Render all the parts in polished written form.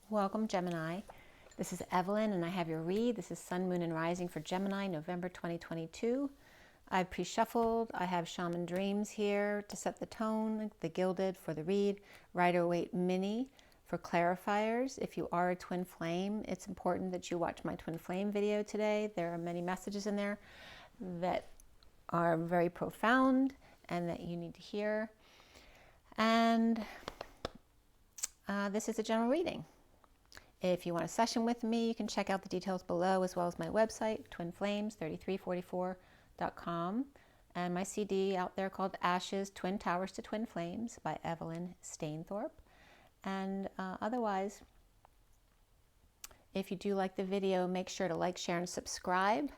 Welcome, Gemini. This is Evelyn, and I have your read. This is Sun, Moon, and Rising for Gemini, November 2022. I've pre-shuffled. I have Shaman Dreams here to set the tone, the Gilded for the read, Rider-Waite Mini for clarifiers. If you are a twin flame, it's important that you watch my twin flame video today. There are many messages in there that are very profound and that you need to hear. And this is a general reading. If you want a session with me, you can check out the details below, as well as my website, twinflames3344.com, and my CD out there called Ashes, Twin Towers to Twin Flames by Evelyn Stainthorpe. And otherwise, if you do like the video, make sure to like, share, and subscribe.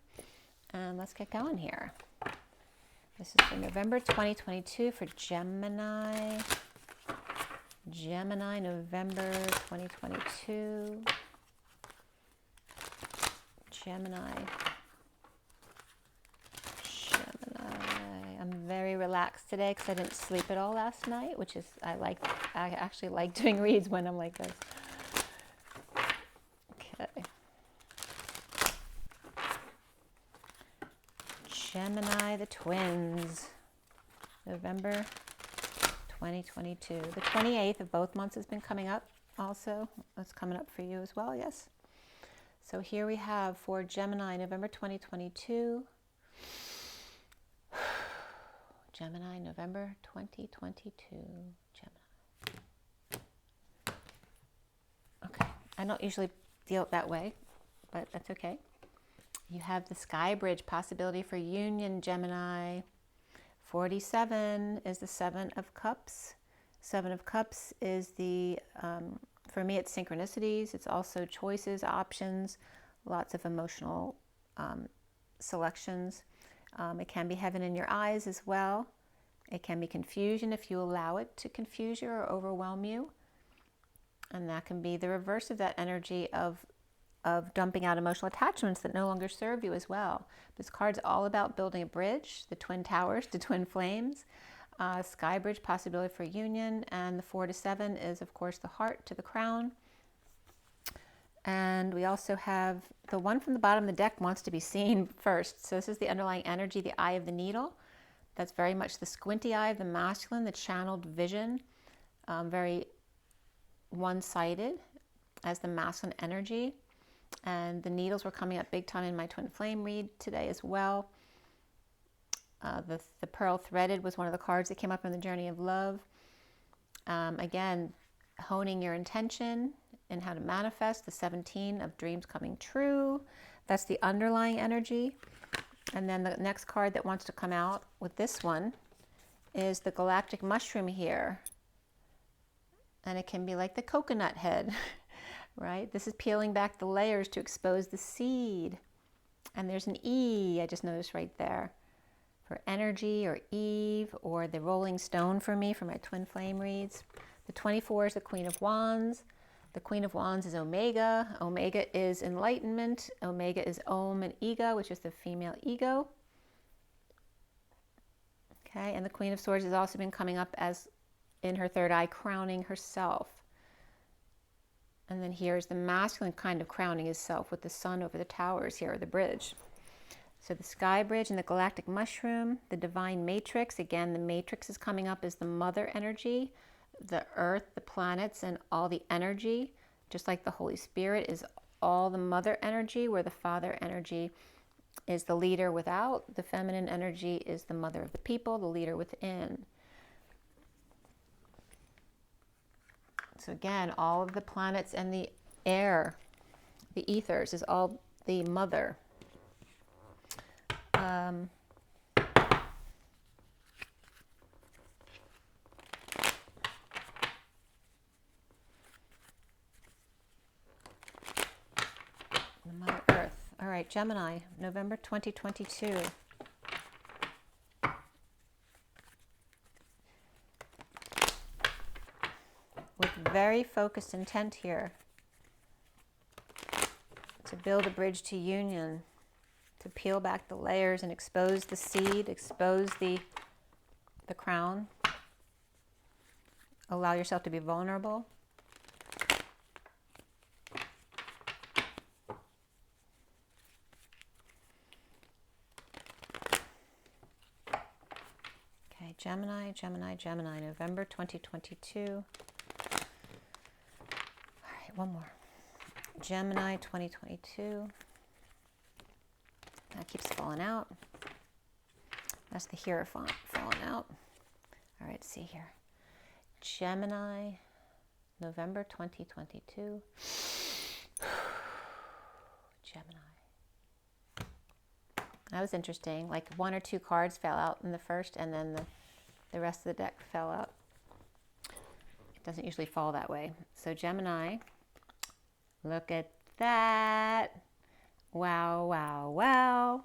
And let's get going here. This is for November 2022 for Gemini. Gemini, November 2022. Gemini. I'm very relaxed today because I didn't sleep at all last night, which is, I actually like doing reads when I'm like this. Okay. Gemini, the twins. November 2022. The 28th of both months has been coming up also. That's coming up for you as well, yes. So here we have for Gemini, November 2022. Gemini, November 2022. Gemini. Okay, I don't usually deal that way, but that's okay. You have the Sky Bridge possibility for union, Gemini. 47 is the Seven of Cups. Seven of Cups is the, for me, it's synchronicities. It's also choices, options, lots of emotional selections. It can be heaven in your eyes as well. It can be confusion if you allow it to confuse you or overwhelm you. And that can be the reverse of that energy of dumping out emotional attachments that no longer serve you as well. This card's all about building a bridge, the twin towers to twin flames, Sky Bridge possibility for union, and the 4 to 7 is, of course, the heart to the crown. And we also have the one from the bottom of the deck wants to be seen first. So this is the underlying energy, the eye of the needle. That's very much the squinty eye of the masculine, the channeled vision, very one-sided as the masculine energy. And the needles were coming up big time in my twin flame read today as well. The pearl threaded was one of the cards that came up in the journey of love. Again, honing your intention and how to manifest, the 17 of dreams coming true. That's the underlying energy. And then the next card that wants to come out with this one is the galactic mushroom here. And it can be like the coconut head. Right? This is peeling back the layers to expose the seed. And there's an E, I just noticed right there, for energy or Eve, or the rolling stone for me for my twin flame reads. The 24 is the Queen of Wands. The Queen of Wands is Omega. Omega is enlightenment. Omega is Om and ego, which is the female ego. Okay, and the Queen of Swords has also been coming up as in her third eye, crowning herself. And then here's the masculine kind of crowning his self with the sun over the towers here, or the bridge. So the Sky Bridge and the galactic mushroom, the divine matrix. Again, the matrix is coming up as the mother energy, the earth, the planets, and all the energy, just like the Holy Spirit is all the mother energy, where the father energy is the leader without. The feminine energy is the mother of the people, the leader within. So again, all of the planets and the air, the ethers, is all the mother. The Mother Earth. All right, Gemini, November 2022. With very focused intent here to build a bridge to union, to peel back the layers and expose the seed, expose the crown. Allow yourself to be vulnerable. Gemini, Gemini, Gemini, November 2022. All right, one more. Gemini 2022. That keeps falling out. That's the Hierophant falling out. All right, see here. Gemini, November 2022. Gemini. That was interesting. Like 1 or 2 cards fell out in the first, and then the rest of the deck fell out. It doesn't usually fall that way. So Gemini, look at that. Wow, wow, wow.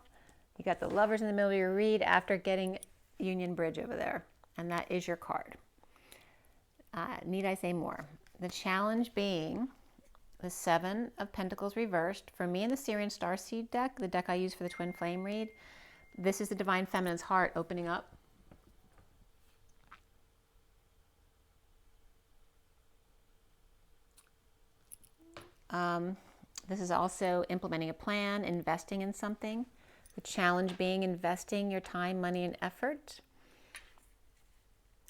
You got the Lovers in the middle of your read after getting Union Bridge over there. And that is your card. Need I say more? The challenge being the 7 of Pentacles reversed. For me in the SIRIAN Starseed deck, the deck I use for the Twin Flame read, this is the Divine Feminine's heart opening up. This is also implementing a plan, investing in something. The challenge being investing your time, money, and effort,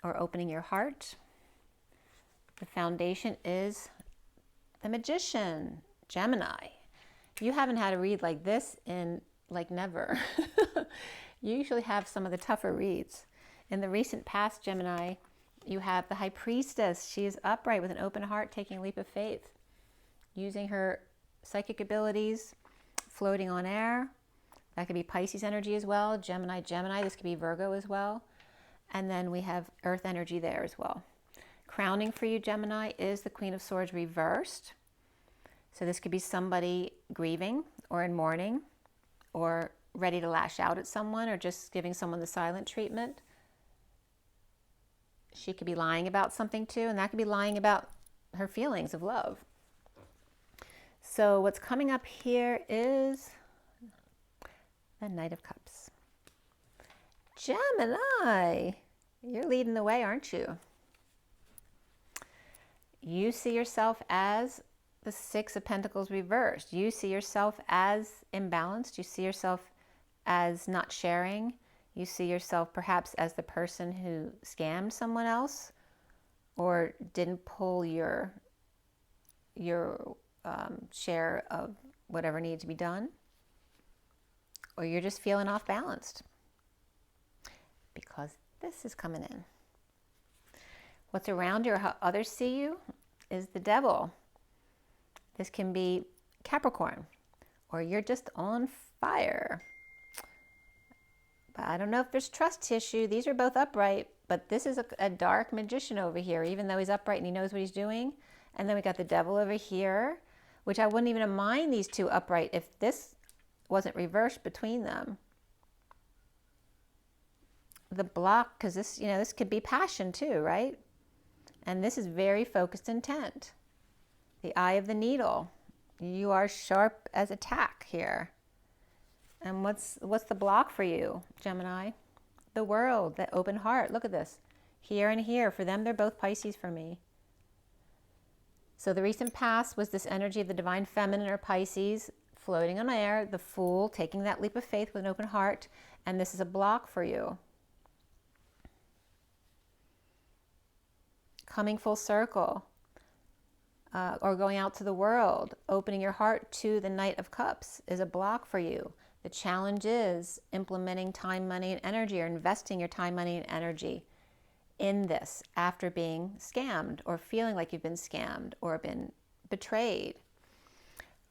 or opening your heart. The foundation is the Magician, Gemini. You haven't had a read like this in like never. You usually have some of the tougher reads. In the recent past, Gemini, you have the High Priestess. She is upright with an open heart, taking a leap of faith, using her psychic abilities, floating on air. That could be Pisces energy as well. Gemini, Gemini. This could be Virgo as well. And then we have Earth energy there as well. Crowning for you, Gemini, is the Queen of Swords reversed. So this could be somebody grieving or in mourning or ready to lash out at someone or just giving someone the silent treatment. She could be lying about something too, and that could be lying about her feelings of love. So what's coming up here is the Knight of Cups. Gemini, you're leading the way, aren't you? You see yourself as the 6 of Pentacles reversed. You see yourself as imbalanced. You see yourself as not sharing. You see yourself perhaps as the person who scammed someone else or didn't pull your share of whatever needed to be done. Or you're just feeling off balanced because this is coming in. What's around you or how others see you is the Devil. This can be Capricorn, or you're just on fire. But I don't know if there's trust issue. These are both upright, but this is a dark magician over here, even though he's upright and he knows what he's doing. And then we got the Devil over here, which I wouldn't even mind these two upright if this wasn't reversed between them. The block, because this, you know, this could be passion too, right? And this is very focused intent. The eye of the needle. You are sharp as a tack here. And what's the block for you, Gemini? The World, the open heart. Look at this. Here and here. For them, they're both Pisces for me. So the recent past was this energy of the Divine Feminine or Pisces floating on air, the Fool taking that leap of faith with an open heart, and this is a block for you. Coming full circle, or going out to the world, opening your heart to the Knight of Cups is a block for you. The challenge is implementing time, money, and energy, or investing your time, money, and energy in this after being scammed or feeling like you've been scammed or been betrayed.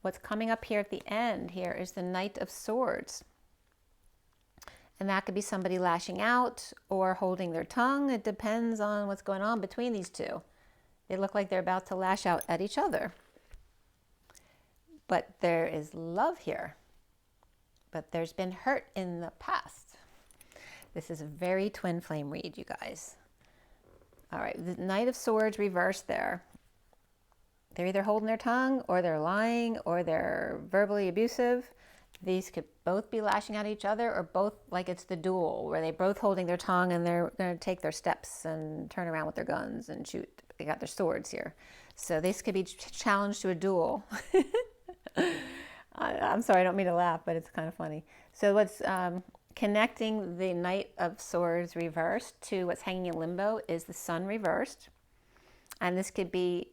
What's coming up here at the end here is the Knight of Swords. And that could be somebody lashing out or holding their tongue. It depends on what's going on between these two. They look like they're about to lash out at each other. But there is love here. But there's been hurt in the past. This is a very twin flame read, you guys. All right, the Knight of Swords reversed there. They're either holding their tongue or they're lying or they're verbally abusive. These could both be lashing at each other, or both, like it's the duel where they're both holding their tongue and they're going to take their steps and turn around with their guns and shoot. They got their swords here. So this could be challenged to a duel. I'm sorry, I don't mean to laugh, but it's kind of funny. So what's Connecting the Knight of Swords reversed to what's hanging in limbo is the Sun reversed. And this could be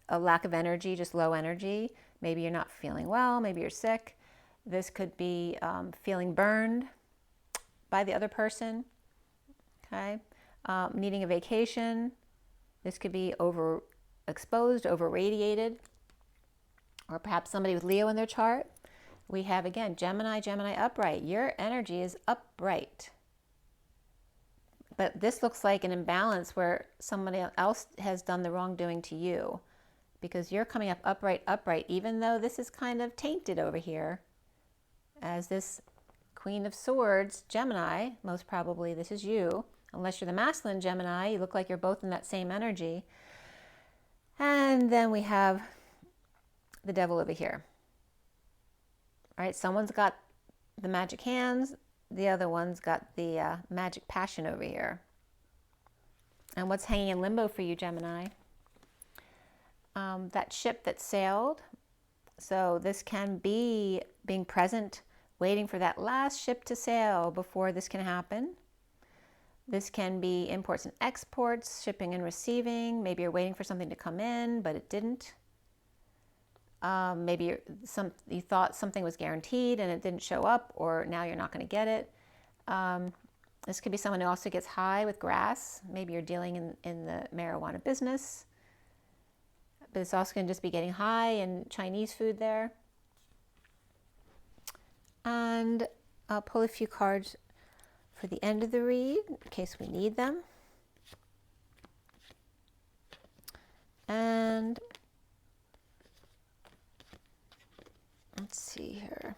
a lack of energy, just low energy. Maybe you're not feeling well, maybe you're sick. This could be feeling burned by the other person, okay? Needing a vacation. This could be overexposed, over-radiated, or perhaps somebody with Leo in their chart. We have, again, Gemini, Gemini upright. Your energy is upright. But this looks like an imbalance where somebody else has done the wrongdoing to you, because you're coming up upright, upright, even though this is kind of tainted over here as this Queen of Swords, Gemini. Most probably this is you. Unless you're the masculine Gemini, you look like you're both in that same energy. And then we have the Devil over here. All right, someone's got the magic hands, the other one's got the magic passion over here. And what's hanging in limbo for you, Gemini? That ship that sailed. So this can be being present, waiting for that last ship to sail before this can happen. This can be imports and exports, shipping and receiving. Maybe you're waiting for something to come in, but it didn't. Maybe you thought something was guaranteed and it didn't show up, or now you're not going to get it. This could be someone who also gets high with grass. Maybe you're dealing in the marijuana business. But it's also going to just be getting high in Chinese food there. And I'll pull a few cards for the end of the read in case we need them. And let's see here.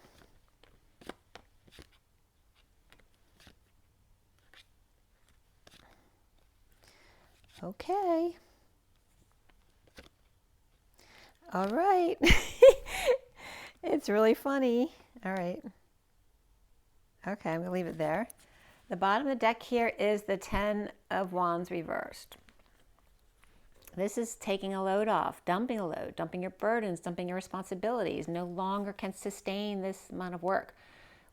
Okay. All right. It's really funny. All right. Okay, I'm going to leave it there. The bottom of the deck here is the Ten of Wands reversed. This is taking a load off, dumping a load, dumping your burdens, dumping your responsibilities. No longer can sustain this amount of work.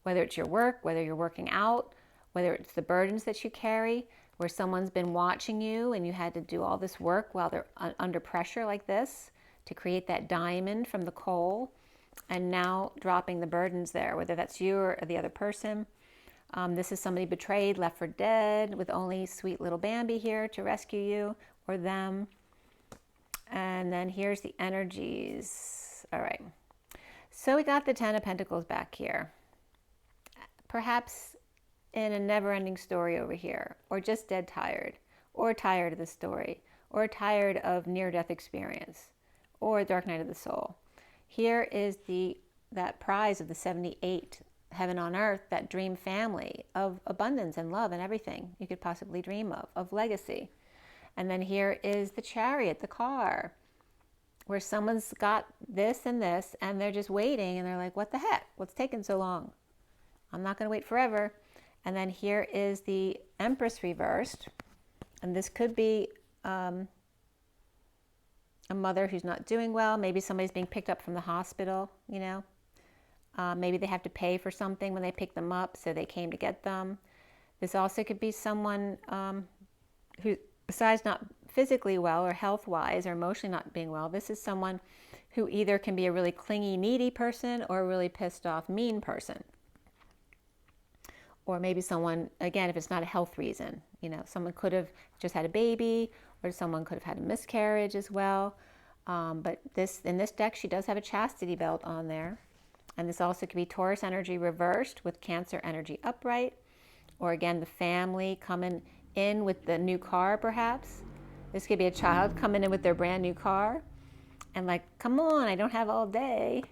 Whether it's your work, whether you're working out, whether it's the burdens that you carry, where someone's been watching you and you had to do all this work while they're under pressure like this to create that diamond from the coal, and now dropping the burdens there, whether that's you or the other person. This is somebody betrayed, left for dead, with only sweet little Bambi here to rescue you or them. And then here's the energies. All right. So we got the Ten of Pentacles back here. Perhaps in a never-ending story over here, or just dead tired, or tired of the story, or tired of near-death experience, or Dark Night of the Soul. Here is that prize of the 78, heaven on earth, that dream family of abundance and love and everything you could possibly dream of legacy. And then here is the Chariot, the car, where someone's got this and this, and they're just waiting, and they're like, what the heck? What's taking so long? I'm not going to wait forever. And then here is the Empress reversed, and this could be a mother who's not doing well. Maybe somebody's being picked up from the hospital, you know. Maybe they have to pay for something when they pick them up, so they came to get them. This also could be someone who, besides not physically well or health-wise or emotionally not being well, this is someone who either can be a really clingy, needy person or a really pissed off, mean person. Or maybe someone, again, if it's not a health reason, you know, someone could have just had a baby, or someone could have had a miscarriage as well. But in this deck, she does have a chastity belt on there. And this also could be Taurus energy reversed with Cancer energy upright. Or again, the family coming in with the new car, perhaps. This could be a child coming in with their brand new car. And like, come on, I don't have all day.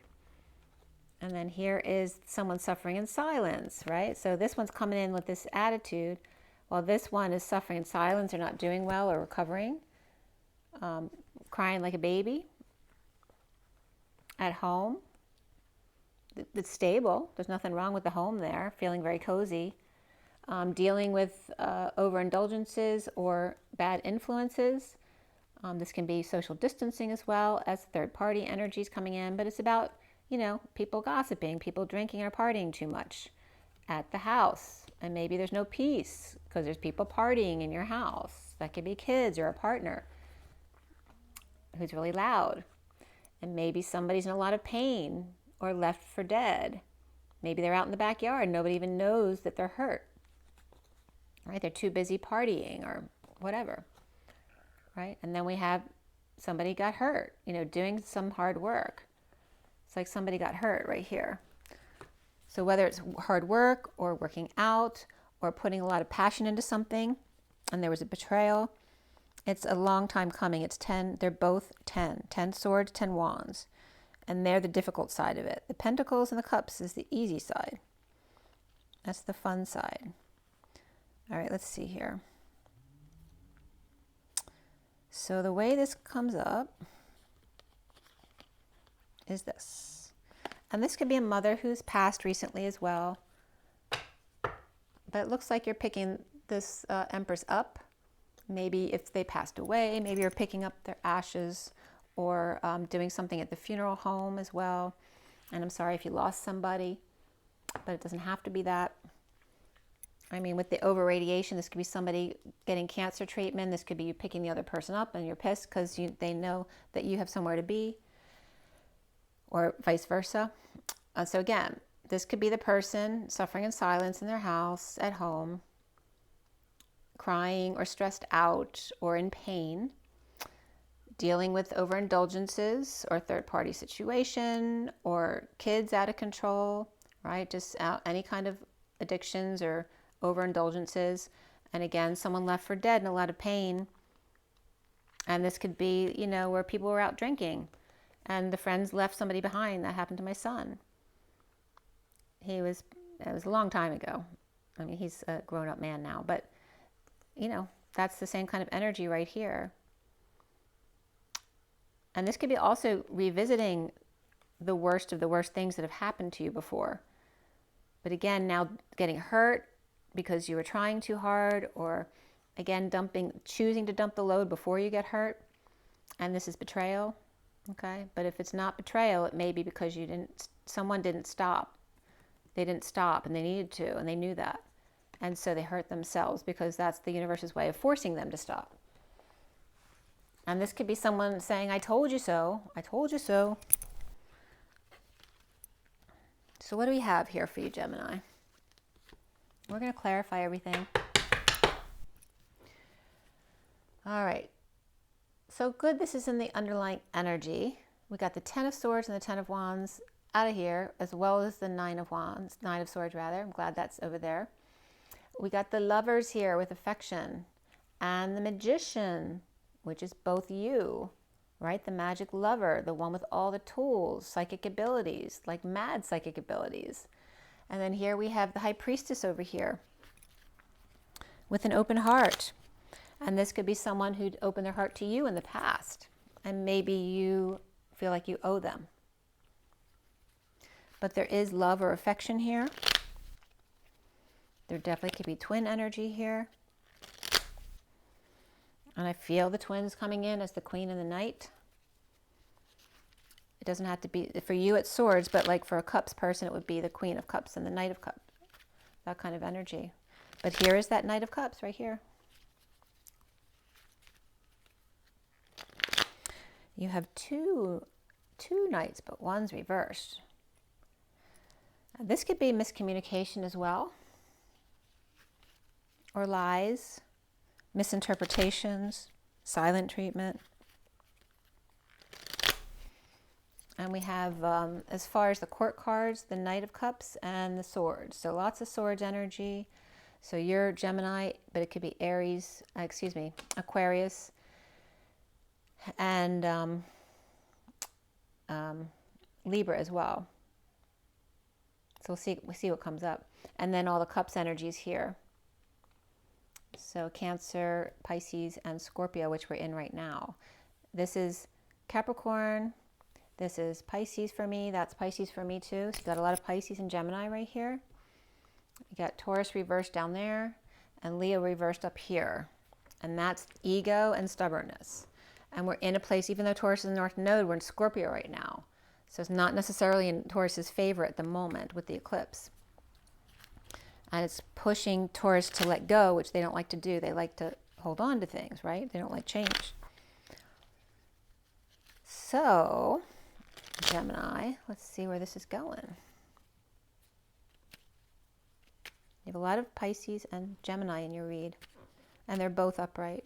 And then here is someone suffering in silence, right? So this one's coming in with this attitude, while this one is suffering in silence or not doing well or recovering, crying like a baby at home. It's stable. There's nothing wrong with the home there, feeling very cozy. Dealing with overindulgences or bad influences. This can be social distancing as well as third-party energies coming in, but it's about, you know, people gossiping, people drinking or partying too much at the house. And maybe there's no peace because there's people partying in your house. That could be kids or a partner who's really loud. And maybe somebody's in a lot of pain or left for dead. Maybe they're out in the backyard. Nobody even knows that they're hurt. Right? They're too busy partying or whatever. Right? And then we have somebody got hurt, you know, doing some hard work. It's like somebody got hurt right here. So whether it's hard work or working out or putting a lot of passion into something and there was a betrayal, it's a long time coming. It's 10, they're both 10. 10 swords, 10 wands. And they're the difficult side of it. The pentacles and the cups is the easy side. That's the fun side. All right, let's see here. So the way this comes up is this. And this could be a mother who's passed recently as well. But it looks like you're picking this Empress up. Maybe if they passed away, maybe you're picking up their ashes or doing something at the funeral home as well. And I'm sorry if you lost somebody, but it doesn't have to be that. I mean, with the over-radiation, this could be somebody getting cancer treatment. This could be you picking the other person up and you're pissed because they know that you have somewhere to be, or vice versa. So again, this could be the person suffering in silence in their house, at home, crying or stressed out or in pain, dealing with overindulgences or third-party situation or kids out of control, right? Just any kind of addictions or overindulgences. And again, someone left for dead in a lot of pain. And this could be, you know, where people were out drinking and the friends left somebody behind. That happened to my son. It was a long time ago. I mean, he's a grown-up man now, but, you know, that's the same kind of energy right here. And this could be also revisiting the worst of the worst things that have happened to you before. But again, now getting hurt because you were trying too hard, or again, choosing to dump the load before you get hurt. And this is betrayal. Okay. But if it's not betrayal, it may be because someone didn't stop. They didn't stop and they needed to, and they knew that. And so they hurt themselves because that's the universe's way of forcing them to stop. And this could be someone saying, I told you so. I told you so. So what do we have here for you, Gemini? We're going to clarify everything. All right. So good, this is in the underlying energy. We got the 10 of Swords and the 10 of Wands out of here, as well as the 9 of Wands, 9 of Swords rather. I'm glad that's over there. We got the Lovers here with affection, and the Magician, which is both you, right? The magic lover, the one with all the tools, psychic abilities, like mad psychic abilities. And then here we have the High Priestess over here with an open heart. And this could be someone who'd opened their heart to you in the past, and maybe you feel like you owe them. But there is love or affection here. There definitely could be twin energy here. And I feel the twins coming in as the Queen and the Knight. It doesn't have to be, for you it's Swords, but like for a Cups person, it would be the Queen of Cups and the Knight of Cups. That kind of energy. But here is that Knight of Cups right here. You have two Knights, but one's reversed. This could be miscommunication as well, or lies, misinterpretations, silent treatment. And we have, as far as the Court cards, the Knight of Cups and the Swords. So lots of Swords energy. So you're Gemini, but it could be Aries, Aquarius, and Libra as well. So we'll see what comes up. And then all the Cups energies here. So Cancer, Pisces, and Scorpio, which we're in right now. This is Capricorn. This is Pisces for me. That's Pisces for me too. So you got a lot of Pisces and Gemini right here. You got Taurus reversed down there and Leo reversed up here. And that's ego and stubbornness. And we're in a place, even though Taurus is the North Node, we're in Scorpio right now. So it's not necessarily in Taurus's favor at the moment with the eclipse. And it's pushing Taurus to let go, which they don't like to do. They like to hold on to things, right? They don't like change. So, Gemini, let's see where this is going. You have a lot of Pisces and Gemini in your read, and they're both upright.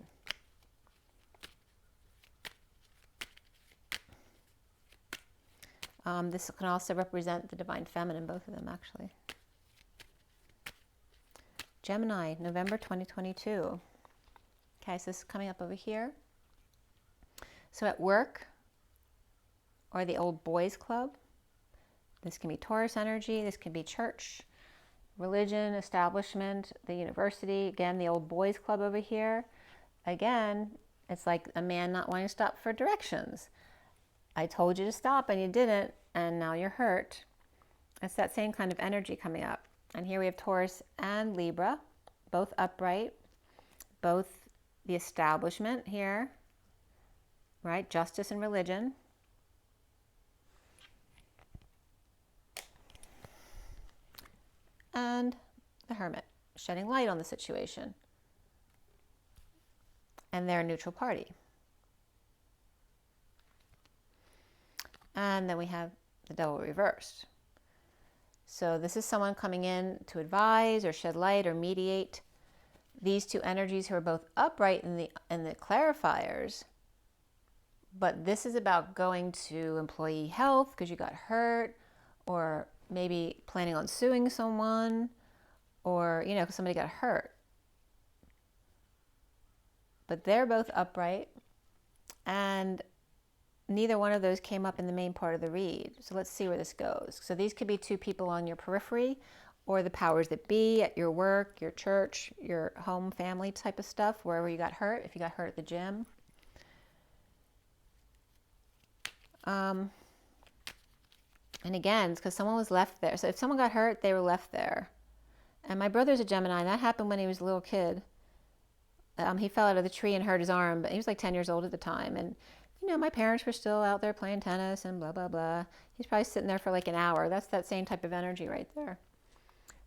This can also represent the Divine Feminine, both of them actually. Gemini, November 2022. Okay, so this is coming up over here. So at work, or the old boys club, this can be Taurus energy, this can be church, religion, establishment, the university, again, the old boys club over here. Again, it's like a man not wanting to stop for directions. I told you to stop and you didn't, and now you're hurt. It's that same kind of energy coming up. And here we have Taurus and Libra, both upright, both the establishment here, right? Justice and religion. And the Hermit, shedding light on the situation. And they're a neutral party. And then we have the Devil reversed. So this is someone coming in to advise or shed light or mediate these two energies who are both upright in the clarifiers. But this is about going to employee health because you got hurt, or maybe planning on suing someone, or, you know, because somebody got hurt. But they're both upright, and neither one of those came up in the main part of the read. So let's see where this goes. So these could be two people on your periphery, or the powers that be at your work, your church, your home, family type of stuff, wherever you got hurt, if you got hurt at the gym. And again, it's because someone was left there. So if someone got hurt, they were left there. And my brother's a Gemini, and that happened when he was a little kid. He fell out of the tree and hurt his arm, but he was like 10 years old at the time. And, you know, my parents were still out there playing tennis and blah, blah, blah. He's probably sitting there for like an hour. That's that same type of energy right there.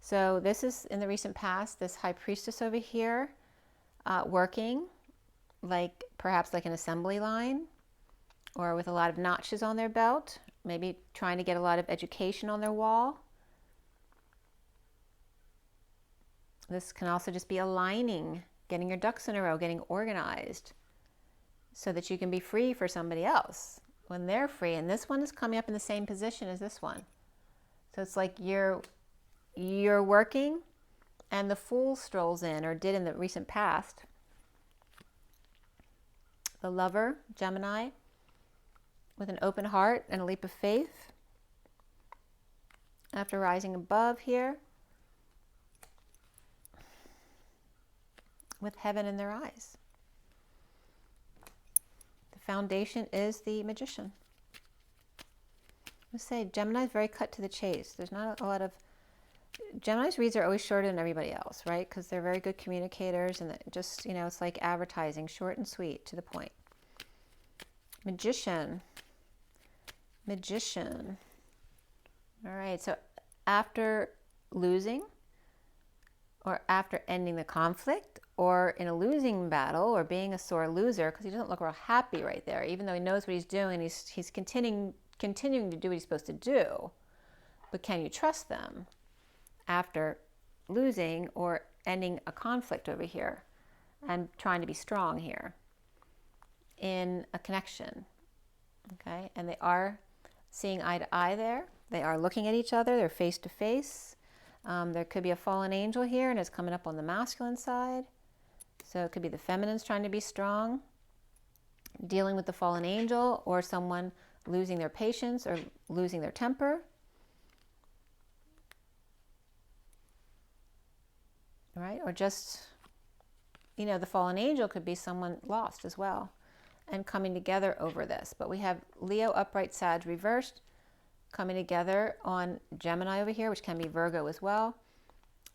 So this is in the recent past, this High Priestess over here, working like perhaps like an assembly line, or with a lot of notches on their belt, maybe trying to get a lot of education on their wall. This can also just be aligning, getting your ducks in a row, getting organized so that you can be free for somebody else when they're free. And this one is coming up in the same position as this one. So it's like you're working and the Fool strolls in, or did in the recent past. The Lover, Gemini, with an open heart and a leap of faith. After rising above here, with heaven in their eyes. The foundation is the Magician. Let's say Gemini is very cut to the chase. There's not a lot of... Gemini's reads are always shorter than everybody else, right? Because they're very good communicators, and just, you know, it's like advertising, short and sweet, to the point. Magician. Magician. All right, so after losing, or after ending the conflict, or in a losing battle, or being a sore loser, because he doesn't look real happy right there, even though he knows what he's doing, he's continuing to do what he's supposed to do. But can you trust them after losing or ending a conflict over here and trying to be strong here in a connection? Okay, and they are seeing eye to eye there. They are looking at each other. They're face to face. There could be a fallen angel here, and it's coming up on the masculine side. So it could be the feminines trying to be strong, dealing with the fallen angel, or someone losing their patience or losing their temper. Right? Or just, you know, the fallen angel could be someone lost as well, and coming together over this. But we have Leo, upright, Sag, reversed, coming together on Gemini over here, which can be Virgo as well.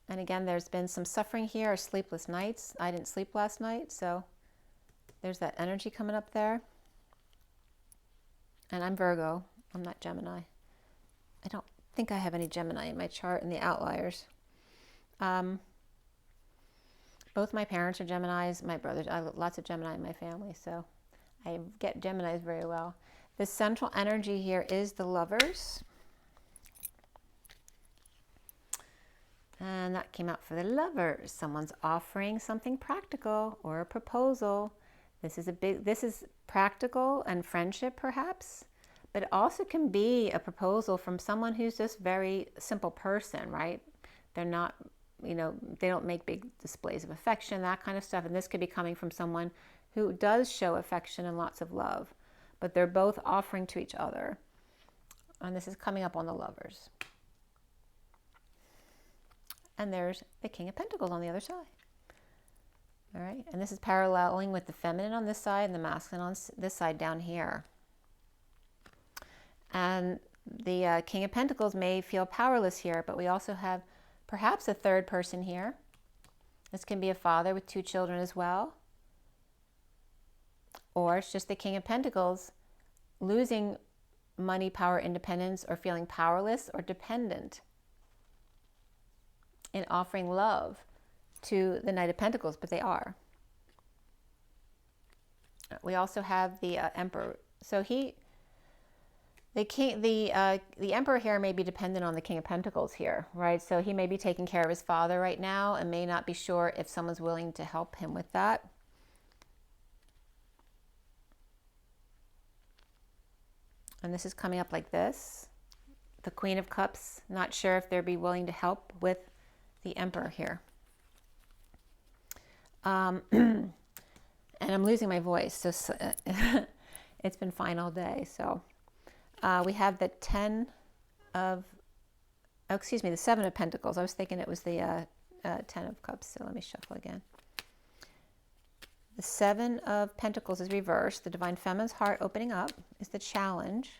And again, there's been some suffering here, or sleepless nights. I didn't sleep last night, so there's that energy coming up there. And I'm Virgo. I'm not Gemini. I don't think I have any Gemini in my chart in the outliers. Both my parents are Geminis. My brothers, I have lots of Gemini in my family, so I get Geminis very well. The central energy here is the Lovers. And that came out for the Lovers. Someone's offering something practical or a proposal. This is practical and friendship perhaps, but it also can be a proposal from someone who's just very simple person, right? They're not, they don't make big displays of affection, that kind of stuff. And this could be coming from someone who does show affection and lots of love, but they're both offering to each other. And this is coming up on the Lovers. And there's the King of Pentacles on the other side. All right, and this is paralleling with the feminine on this side and the masculine on this side down here. And the King of Pentacles may feel powerless here, but we also have perhaps a third person here. This can be a father with 2 children as well. Or it's just the King of Pentacles losing money, power, independence, or feeling powerless or dependent in offering love to the Knight of Pentacles, but they are. We also have the Emperor. So the Emperor here may be dependent on the King of Pentacles here, right? So he may be taking care of his father right now and may not be sure if someone's willing to help him with that. And this is coming up like this. The Queen of Cups, not sure if they'll be willing to help with the Emperor here. And I'm losing my voice, so it's been fine all day. So we have the the 7 of Pentacles. I was thinking it was the 10 of Cups, so let me shuffle again. The 7 of Pentacles is reversed. The Divine Feminine's heart opening up is the challenge.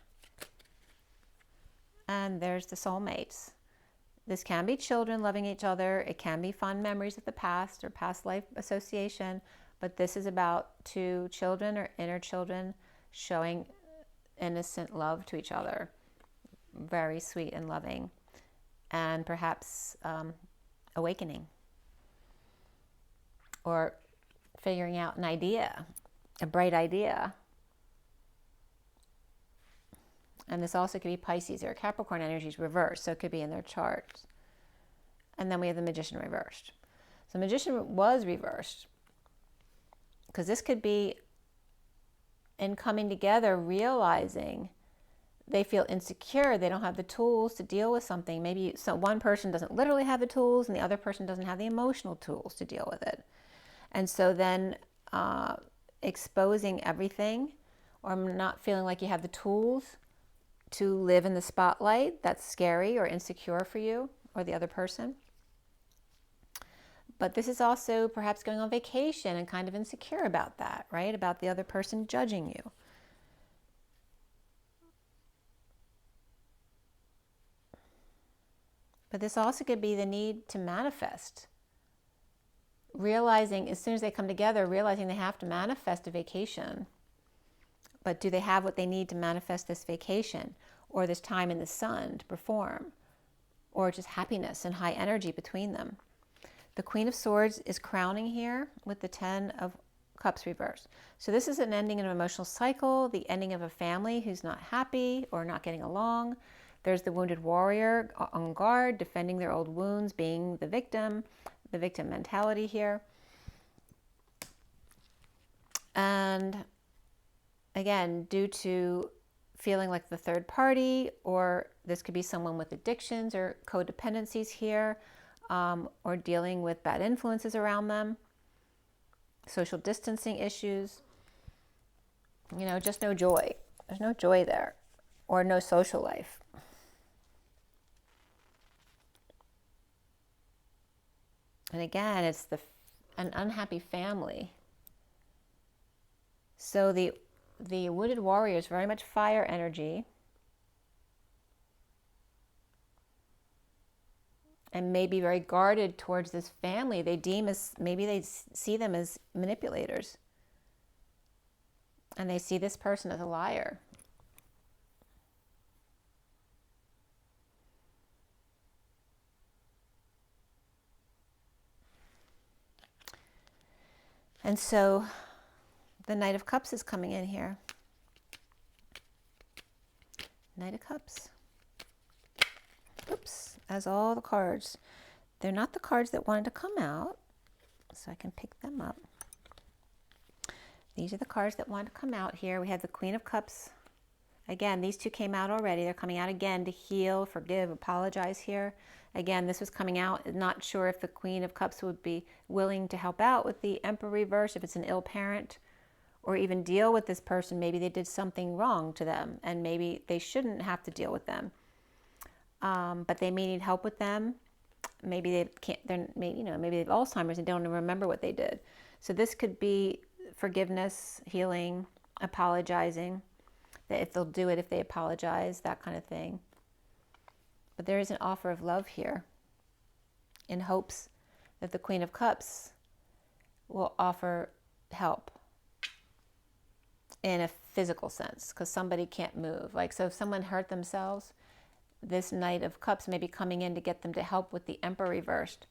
And there's the soulmates. This can be children loving each other. It can be fond memories of the past or past life association. But this is about 2 children or inner children showing innocent love to each other. Very sweet and loving. And perhaps awakening. Or figuring out an idea, a bright idea. And this also could be Pisces or Capricorn energies reversed, so it could be in their charts. And then we have the Magician reversed. So Magician was reversed because this could be in coming together, realizing they feel insecure, they don't have the tools to deal with something. Maybe one person doesn't literally have the tools and the other person doesn't have the emotional tools to deal with it. And so then exposing everything or not feeling like you have the tools to live in the spotlight, that's scary or insecure for you or the other person. But this is also perhaps going on vacation and kind of insecure about that, right? About the other person judging you. But this also could be the need to manifest. Realizing as soon as they come together, realizing they have to manifest a vacation. But do they have what they need to manifest this vacation or this time in the sun to perform? Or just happiness and high energy between them? The Queen of Swords is crowning here with the 10 of Cups reversed. So this is an ending of an emotional cycle, the ending of a family who's not happy or not getting along. There's the wounded warrior on guard, defending their old wounds, being the victim mentality here. And again, due to feeling like the third party, or this could be someone with addictions or codependencies here, or dealing with bad influences around them, social distancing issues, just no joy. There's no joy there, or no social life. And again, it's an unhappy family. So the wounded warrior is very much fire energy. And may be very guarded towards this family. Maybe they see them as manipulators. And they see this person as a liar. And so the Knight of Cups is coming in here. Knight of Cups. Oops, as all the cards. They're not the cards that wanted to come out, so I can pick them up. These are the cards that wanted to come out here. We have the Queen of Cups. Again, these two came out already. They're coming out again to heal, forgive, apologize here. Again, this was coming out. Not sure if the Queen of Cups would be willing to help out with the Emperor reverse, if it's an ill parent, or even deal with this person. Maybe they did something wrong to them, and maybe they shouldn't have to deal with them. But they may need help with them. Maybe they can't. Maybe they have Alzheimer's and don't even remember what they did. So this could be forgiveness, healing, apologizing. That if they'll do it, if they apologize, that kind of thing. But there is an offer of love here, in hopes that the Queen of Cups will offer help in a physical sense, because somebody can't move. Like, so if someone hurt themselves, this Knight of Cups may be coming in to get them to help with the Emperor reversed,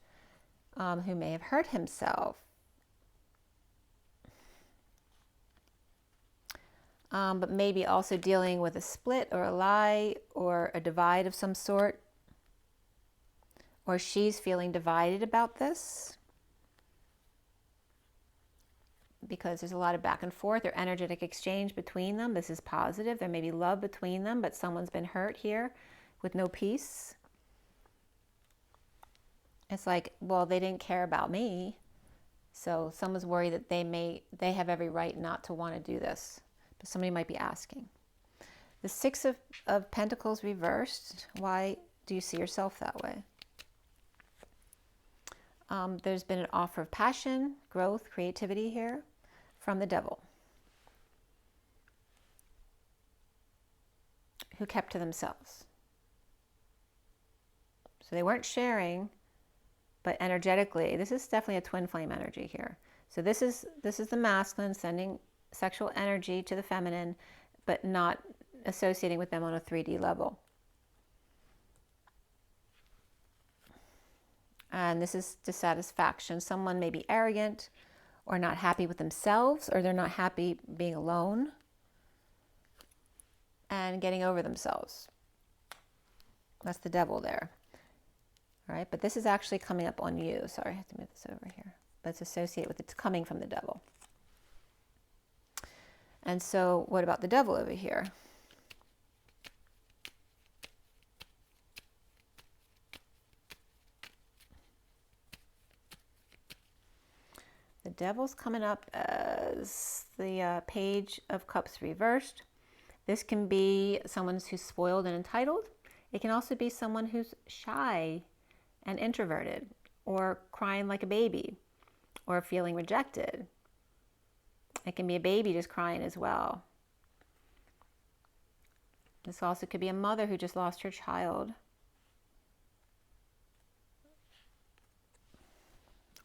who may have hurt himself. But maybe also dealing with a split or a lie or a divide of some sort. Or she's feeling divided about this, because there's a lot of back and forth or energetic exchange between them. This is positive. There may be love between them, but someone's been hurt here with no peace. It's like, well, they didn't care about me. So someone's worried that they have every right not to want to do this. But somebody might be asking. The Six of Pentacles reversed. Why do you see yourself that way? There's been an offer of passion, growth, creativity here from the Devil, who kept to themselves. So they weren't sharing, but energetically, this is definitely a twin flame energy here. So this is the masculine sending sexual energy to the feminine, but not associating with them on a 3D level. And this is dissatisfaction. Someone may be arrogant or not happy with themselves, or they're not happy being alone and getting over themselves. That's the Devil there. All right, but this is actually coming up on you. Sorry, I have to move this over here. But it's associated with it's coming from the Devil. And so what about the Devil over here? The Devil's coming up as the Page of Cups reversed. This can be someone who's spoiled and entitled. It can also be someone who's shy and introverted, or crying like a baby, or feeling rejected. It can be a baby just crying as well. This also could be a mother who just lost her child,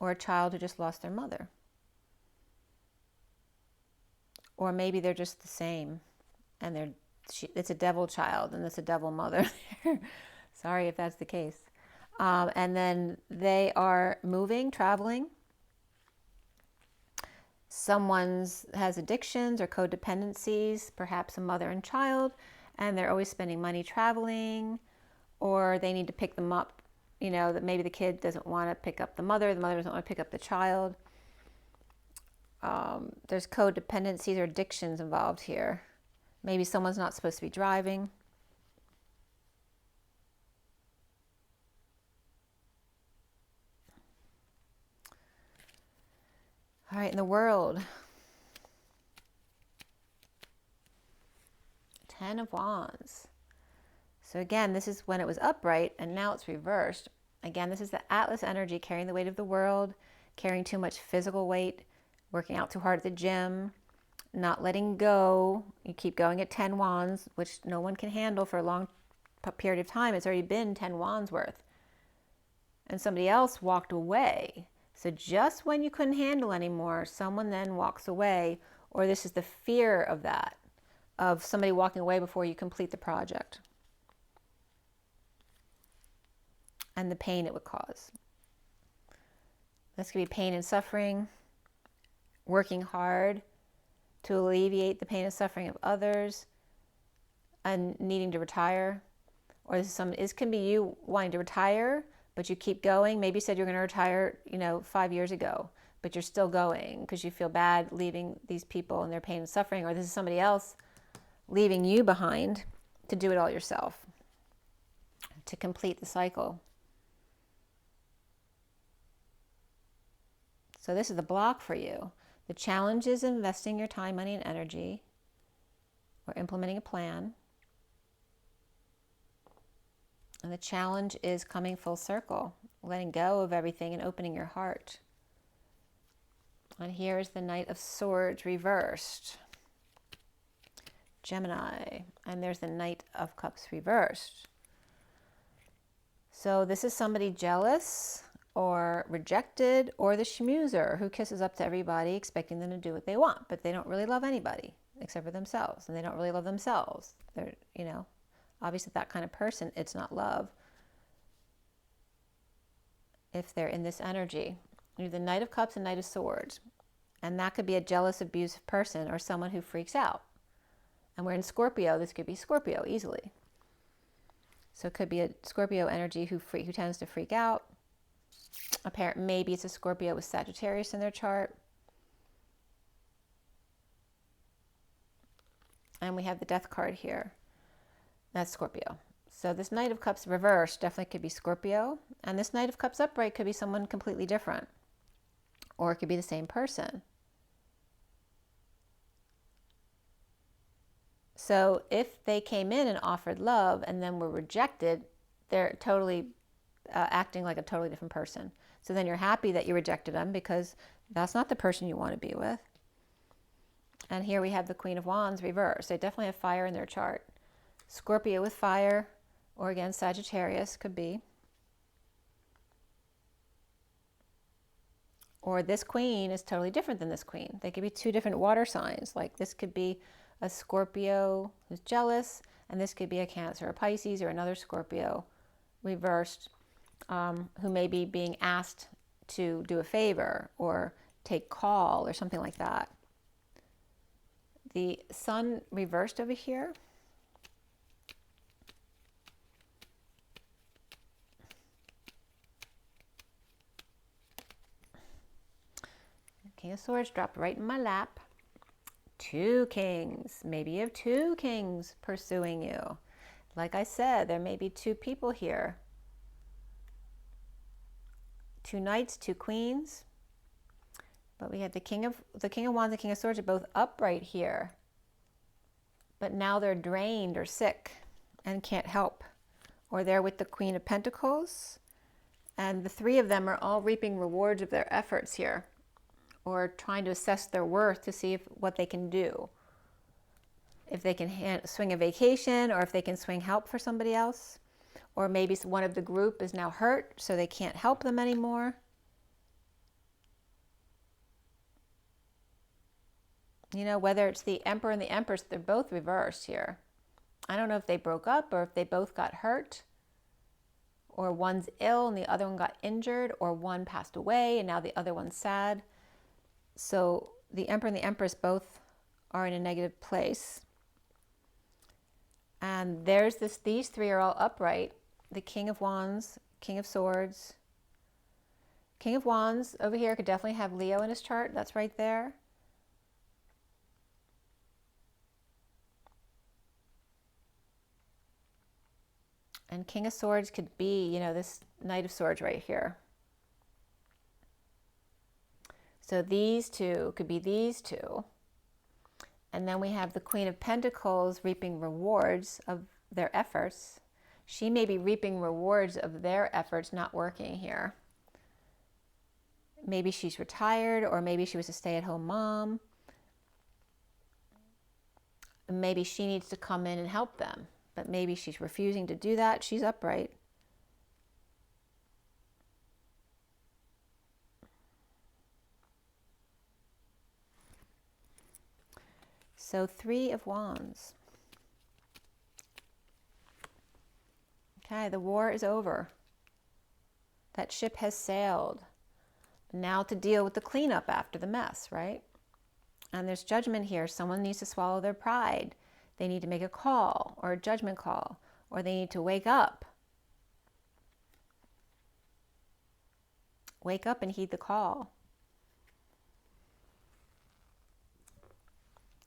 or a child who just lost their mother. Or maybe they're just the same, and it's a Devil child and it's a Devil mother. Sorry if that's the case. And then they are moving, traveling. Someone has addictions or codependencies, perhaps a mother and child, and they're always spending money traveling, or they need to pick them up. You know, that maybe the kid doesn't want to pick up the mother doesn't want to pick up the child. There's codependencies or addictions involved here. Maybe someone's not supposed to be driving. All right, in the World. 10 of Wands. So again, this is when it was upright, and now it's reversed. Again, this is the Atlas energy, carrying the weight of the world, carrying too much physical weight, working out too hard at the gym, not letting go. You keep going at 10 wands, which no one can handle for a long period of time. It's already been 10 wands worth. And somebody else walked away. So just when you couldn't handle anymore, someone then walks away, or this is the fear of that, of somebody walking away before you complete the project, and the pain it would cause. This could be pain and suffering, working hard to alleviate the pain and suffering of others and needing to retire. Or this can be you wanting to retire, but you keep going. Maybe you said you're going to retire, 5 years ago, but you're still going because you feel bad leaving these people and their pain and suffering. Or this is somebody else leaving you behind to do it all yourself, to complete the cycle. So this is the block for you. The challenge is investing your time, money, and energy, or implementing a plan. And the challenge is coming full circle, letting go of everything and opening your heart. And here is the Knight of Swords reversed. Gemini. And there's the Knight of Cups reversed. So this is somebody jealous or rejected, or the schmoozer who kisses up to everybody expecting them to do what they want, but they don't really love anybody except for themselves, and they don't really love themselves. They're, obviously that kind of person, it's not love if they're in this energy. You're the Knight of Cups and Knight of Swords, and that could be a jealous, abusive person or someone who freaks out. And we're in Scorpio. This could be Scorpio easily. So it could be a Scorpio energy who tends to freak out. Maybe it's a Scorpio with Sagittarius in their chart. And we have the Death card here. That's Scorpio. So this Knight of Cups reversed definitely could be Scorpio. And this Knight of Cups upright could be someone completely different. Or it could be the same person. So if they came in and offered love and then were rejected, they're totally acting like a totally different person. So then you're happy that you rejected them because that's not the person you want to be with. And here we have the Queen of Wands reversed. They definitely have fire in their chart. Scorpio with fire, or again, Sagittarius could be. Or this queen is totally different than this queen. They could be two different water signs. Like this could be a Scorpio who's jealous, and this could be a Cancer or Pisces or another Scorpio reversed who may be being asked to do a favor or take call or something like that. The Sun reversed over here. King of Swords dropped right in my lap. Two kings. Maybe you have two kings pursuing you. Like I said, there may be two people here. Two knights, two queens. But we have the King of Wands and King of Swords are both upright here. But now they're drained or sick and can't help. Or they're with the Queen of Pentacles. And the three of them are all reaping rewards of their efforts here, or trying to assess their worth to see what they can do. If they can swing a vacation, or if they can swing help for somebody else. Or maybe one of the group is now hurt, so they can't help them anymore. Whether it's the Emperor and the Empress, they're both reversed here. I don't know if they broke up or if they both got hurt, or one's ill and the other one got injured, or one passed away and now the other one's sad. So the Emperor and the Empress both are in a negative place. And these three are all upright. The King of Wands, King of Swords. King of Wands over here could definitely have Leo in his chart. That's right there. And King of Swords could be, this Knight of Swords right here. So these two could be these two. And then we have the Queen of Pentacles reaping rewards of their efforts. She may be reaping rewards of their efforts not working here. Maybe she's retired, or maybe she was a stay-at-home mom. Maybe she needs to come in and help them, but maybe she's refusing to do that. She's upright. So Three of Wands. Okay, the war is over. That ship has sailed. Now to deal with the cleanup after the mess, right? And there's judgment here. Someone needs to swallow their pride. They need to make a call or a judgment call, or they need to wake up. Wake up and heed the call.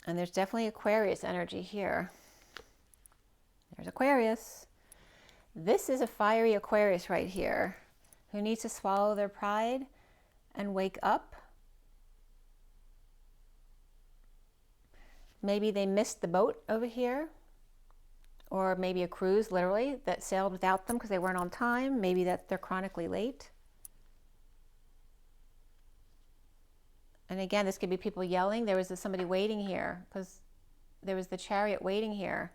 And there's definitely Aquarius energy here. There's Aquarius. This is a fiery Aquarius right here who needs to swallow their pride and wake up. Maybe they missed the boat over here, or maybe a cruise literally that sailed without them because they weren't on time. Maybe that they're chronically late. And again, this could be people yelling. There was somebody waiting here because there was the chariot waiting here.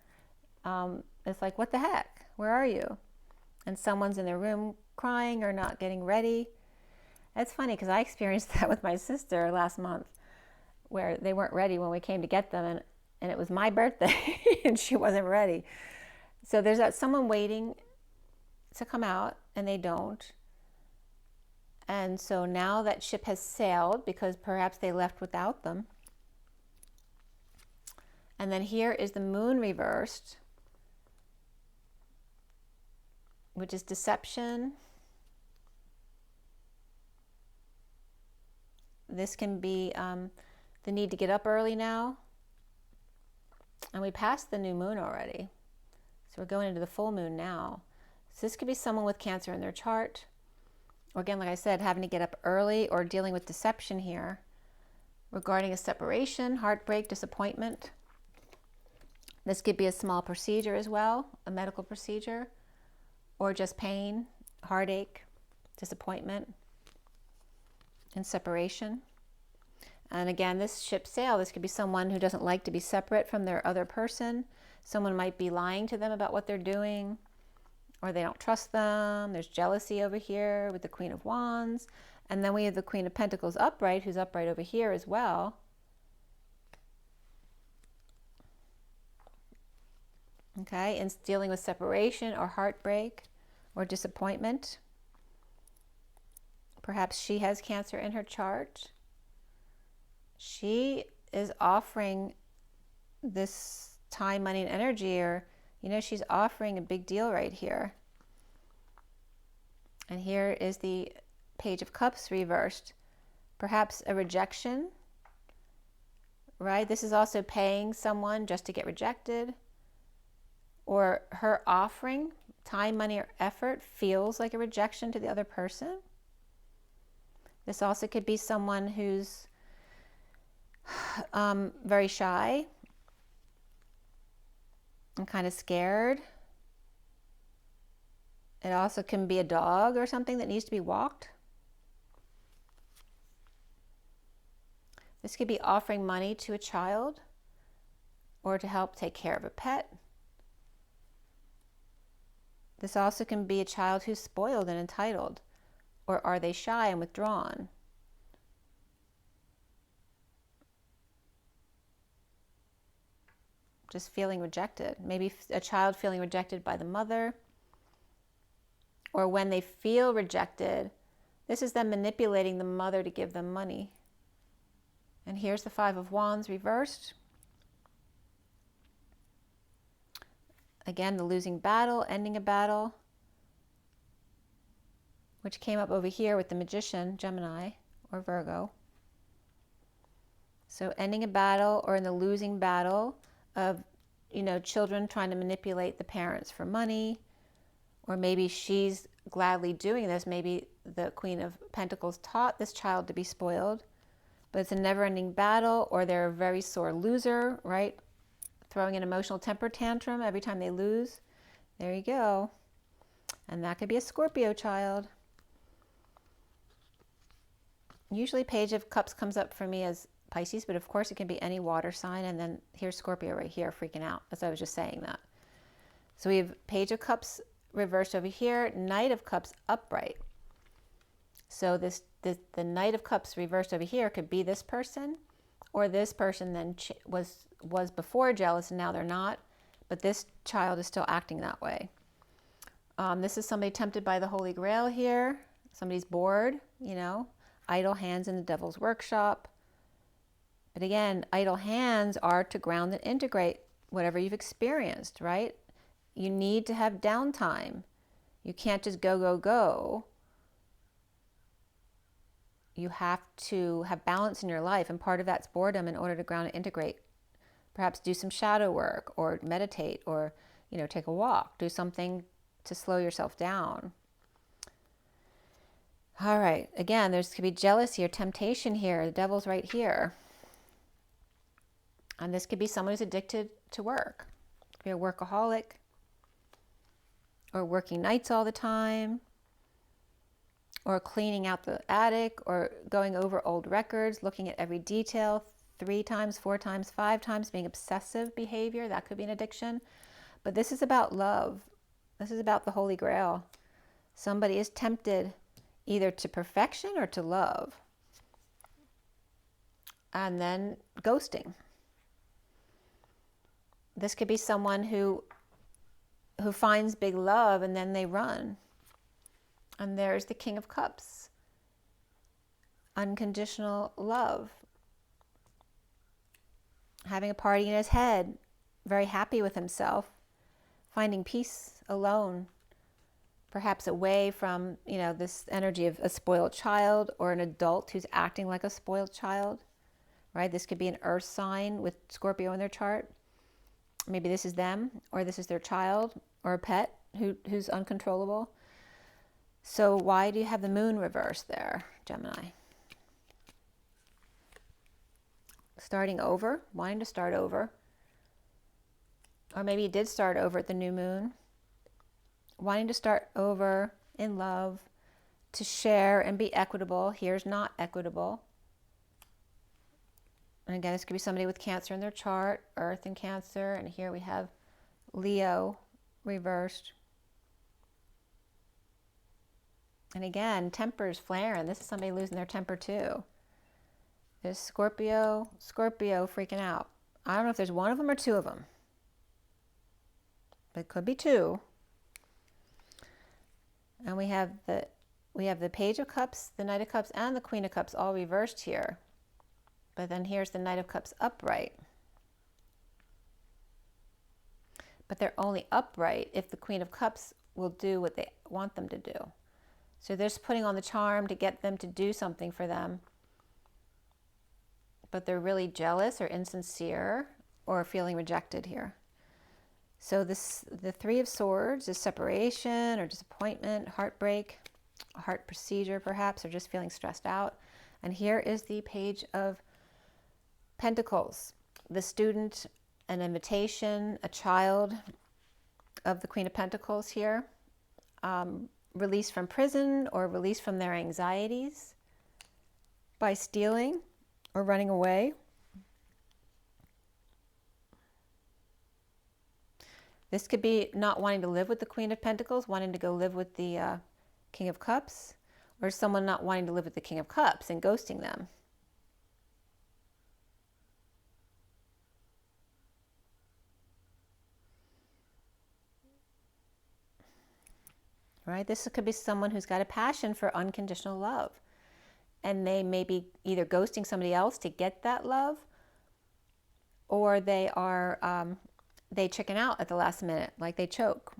It's like, what the heck? Where are you? And someone's in their room crying or not getting ready. It's funny because I experienced that with my sister last month, where they weren't ready when we came to get them, and it was my birthday and she wasn't ready. So there's that someone waiting to come out and they don't. And so now that ship has sailed because perhaps they left without them. And then here is the moon reversed, which is deception. This can be the need to get up early now. And we passed the new moon already. So we're going into the full moon now. So this could be someone with Cancer in their chart. Or again, like I said, having to get up early or dealing with deception here regarding a separation, heartbreak, disappointment. This could be a small procedure as well, a medical procedure, or just pain, heartache, disappointment, and separation. And again, this ship sail, this could be someone who doesn't like to be separate from their other person. Someone might be lying to them about what they're doing, or they don't trust them. There's jealousy over here with the Queen of Wands. And then we have the Queen of Pentacles upright, who's upright over here as well. Okay, and dealing with separation or heartbreak or disappointment. Perhaps she has Cancer in her chart. She is offering this time, money, and energy, or, you know, she's offering a big deal right here. And here is the Page of Cups reversed. Perhaps a rejection, right? This is also paying someone just to get rejected. Or her offering time, money, or effort feels like a rejection to the other person. This also could be someone who's very shy and kind of scared. It also can be a dog or something that needs to be walked. This could be offering money to a child or to help take care of a pet. This also can be a child who's spoiled and entitled, or are they shy and withdrawn? Just feeling rejected. Maybe a child feeling rejected by the mother, or when they feel rejected, this is them manipulating the mother to give them money. And here's the Five of Wands reversed. Again, the losing battle, ending a battle, which came up over here with the Magician, Gemini, or Virgo. So ending a battle, or in the losing battle of, you know, children trying to manipulate the parents for money, or maybe she's gladly doing this. Maybe the Queen of Pentacles taught this child to be spoiled, but it's a never-ending battle, or they're a very sore loser, right? Throwing an emotional temper tantrum every time they lose. There you go. And that could be a Scorpio child. Usually Page of Cups comes up for me as Pisces, but of course it can be any water sign. And then here's Scorpio right here freaking out, as I was just saying that. So we have Page of Cups reversed over here, Knight of Cups upright. So the Knight of Cups reversed over here could be this person, or this person then was before jealous and now they're not, but this child is still acting that way. This is somebody tempted by the Holy Grail here. Somebody's bored, you know, idle hands in the devil's workshop, But again, idle hands are to ground and integrate whatever you've experienced, right? You need to have downtime. You can't just go, go, go. You have to have balance in your life, and part of that's boredom in order to ground and integrate. Perhaps do some shadow work, or meditate, or take a walk. Do something to slow yourself down. All right, again, there's could be jealousy or temptation here. The devil's right here. And this could be someone who's addicted to work. It could be a workaholic, or working nights all the time, or cleaning out the attic, or going over old records, looking at every detail 3 times, 4 times, 5 times, being obsessive behavior. That could be an addiction. But this is about love. This is about the Holy Grail. Somebody is tempted either to perfection or to love. And then ghosting. This could be someone who finds big love and then they run. And there's the King of Cups. Unconditional love. Having a party in his head, very happy with himself, finding peace alone, perhaps away from, this energy of a spoiled child or an adult who's acting like a spoiled child, right? This could be an earth sign with Scorpio in their chart. Maybe this is them, or this is their child or a pet who's uncontrollable. So why do you have the moon reversed there, Gemini? Starting over, wanting to start over. Or maybe you did start over at the new moon. Wanting to start over in love, to share and be equitable. Here's not equitable. And again, this could be somebody with Cancer in their chart, Earth and Cancer. And here we have Leo reversed. And again, tempers flaring. This is somebody losing their temper too. There's Scorpio freaking out. I don't know if there's one of them or 2 of them. But it could be 2. And we have the Page of Cups, the Knight of Cups, and the Queen of Cups all reversed here. But then here's the Knight of Cups upright. But they're only upright if the Queen of Cups will do what they want them to do. So they're just putting on the charm to get them to do something for them. But they're really jealous or insincere or feeling rejected here. So the 3 of Swords is separation or disappointment, heartbreak, a heart procedure perhaps, or just feeling stressed out. And here is the Page of Pentacles, the student, an invitation, a child of the Queen of Pentacles here, released from prison or released from their anxieties by stealing or running away. This could be not wanting to live with the Queen of Pentacles, wanting to go live with the King of Cups, or someone not wanting to live with the King of Cups and ghosting them. Right? This could be someone who's got a passion for unconditional love. And they may be either ghosting somebody else to get that love, or they are, they chicken out at the last minute, like they choke.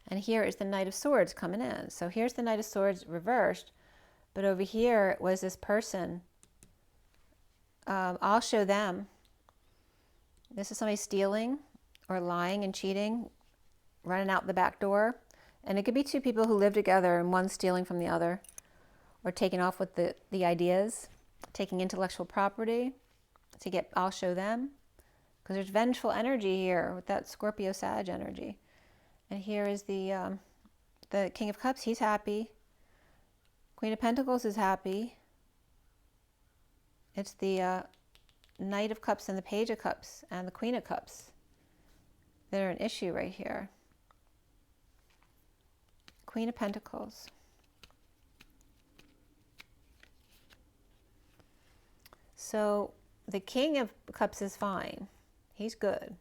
And here is the Knight of Swords coming in. So here's the Knight of Swords reversed, but over here was this person. I'll show them. This is somebody stealing or lying and cheating, running out the back door. And it could be 2 people who live together and one stealing from the other, or taking off with the ideas, taking intellectual property to get, I'll show them. Because there's vengeful energy here with that Scorpio Sag energy. And here is the King of Cups, he's happy. Queen of Pentacles is happy. It's the Knight of Cups and the Page of Cups and the Queen of Cups that are an issue right here. Queen of Pentacles. So the King of Cups is fine. He's good.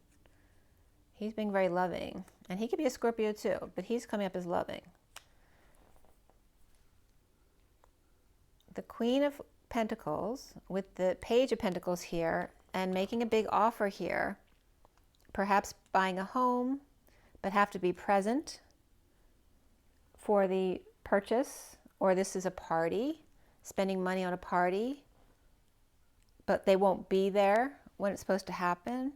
He's being very loving. And he could be a Scorpio too, but he's coming up as loving. The Queen of Pentacles with the Page of Pentacles here and making a big offer here, perhaps buying a home, but have to be present for the purchase, or this is a party, spending money on a party, but they won't be there when it's supposed to happen,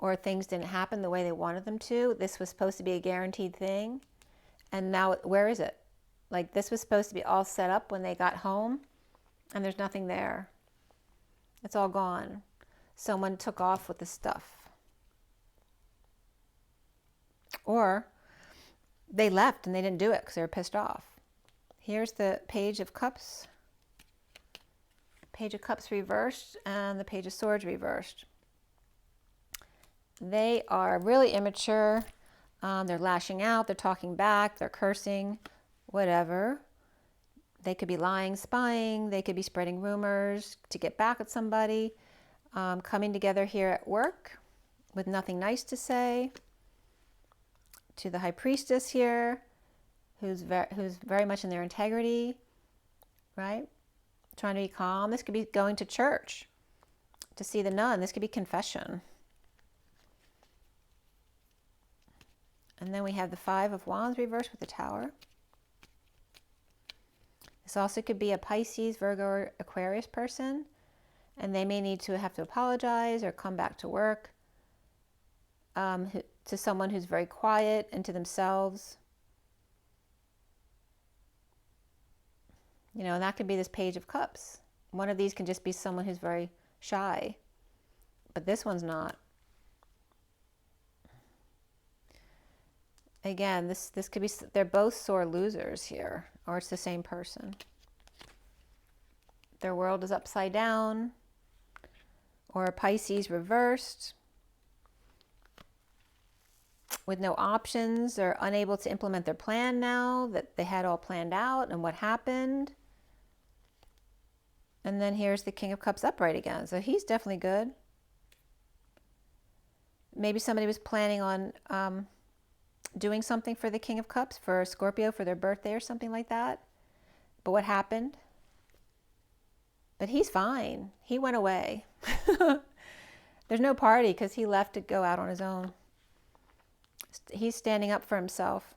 or things didn't happen the way they wanted them to. This was supposed to be a guaranteed thing, and now where is it? Like, this was supposed to be all set up when they got home, and there's nothing there. It's all gone. Someone took off with the stuff. Or they left and they didn't do it because they were pissed off. Here's the Page of Cups. Page of Cups reversed and the Page of Swords reversed. They are really immature. They're lashing out. They're talking back. They're cursing. Whatever. They could be lying, spying. They could be spreading rumors to get back at somebody. Coming together here at work with nothing nice to say. To the High Priestess here, who's very much in their integrity, right? Trying to be calm. This could be going to church to see the nun. This could be confession. And then we have the Five of Wands reversed with the Tower. This also could be a Pisces, Virgo, or Aquarius person, and they may need to have to apologize or come back to work to someone who's very quiet and to themselves. You know, and that could be this Page of Cups. One of these can just be someone who's very shy, but this one's not. Again, this could be, they're both sore losers here, or it's the same person. Their world is upside down, or Pisces reversed, with no options. They're unable to implement their plan now that they had all planned out, and what happened. And then here's the King of Cups upright again, so he's definitely good. Maybe somebody was planning on doing something for the King of Cups, for Scorpio, for their birthday or something like that. But what happened? But he's fine. He went away. There's no party because he left to go out on his own. He's standing up for himself.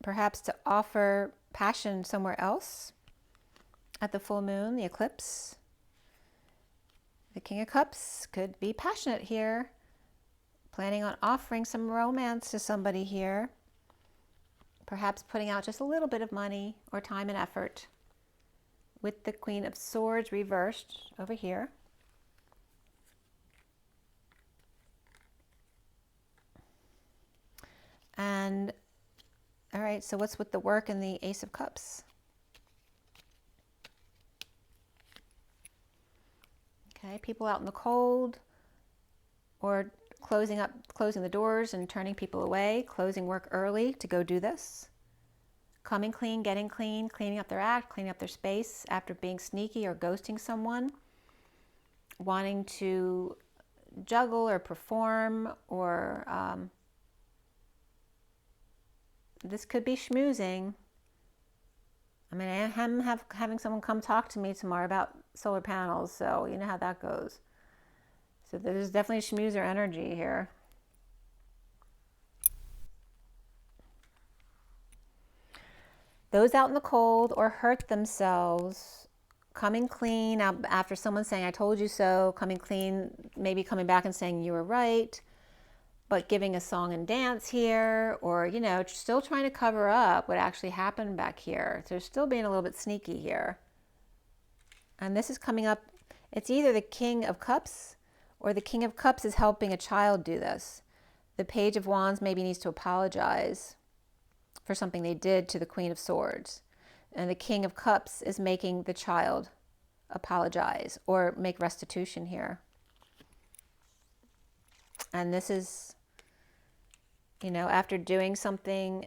Perhaps to offer passion somewhere else at the full moon, the eclipse. The King of Cups could be passionate here, planning on offering some romance to somebody here. Perhaps putting out just a little bit of money or time and effort, with the Queen of Swords reversed over here. And all right, so what's with the work and the Ace of Cups? Okay, people out in the cold, or closing the doors and turning people away, closing work early to go do this. Coming clean, getting clean, cleaning up their act, cleaning up their space after being sneaky or ghosting someone. Wanting to juggle or perform, or this could be schmoozing. I mean, I am having someone come talk to me tomorrow about solar panels, so you know how that goes. So there's definitely schmoozer energy here. Those out in the cold or hurt themselves, coming clean after someone saying, I told you so, coming clean, maybe coming back and saying you were right, but giving a song and dance here, or, you know, still trying to cover up what actually happened back here. So they're still being a little bit sneaky here. And this is coming up, it's either the King of Cups, or the King of Cups is helping a child do this. The Page of Wands maybe needs to apologize for something they did to the Queen of Swords. And the King of Cups is making the child apologize or make restitution here. And this is, you know, after doing something,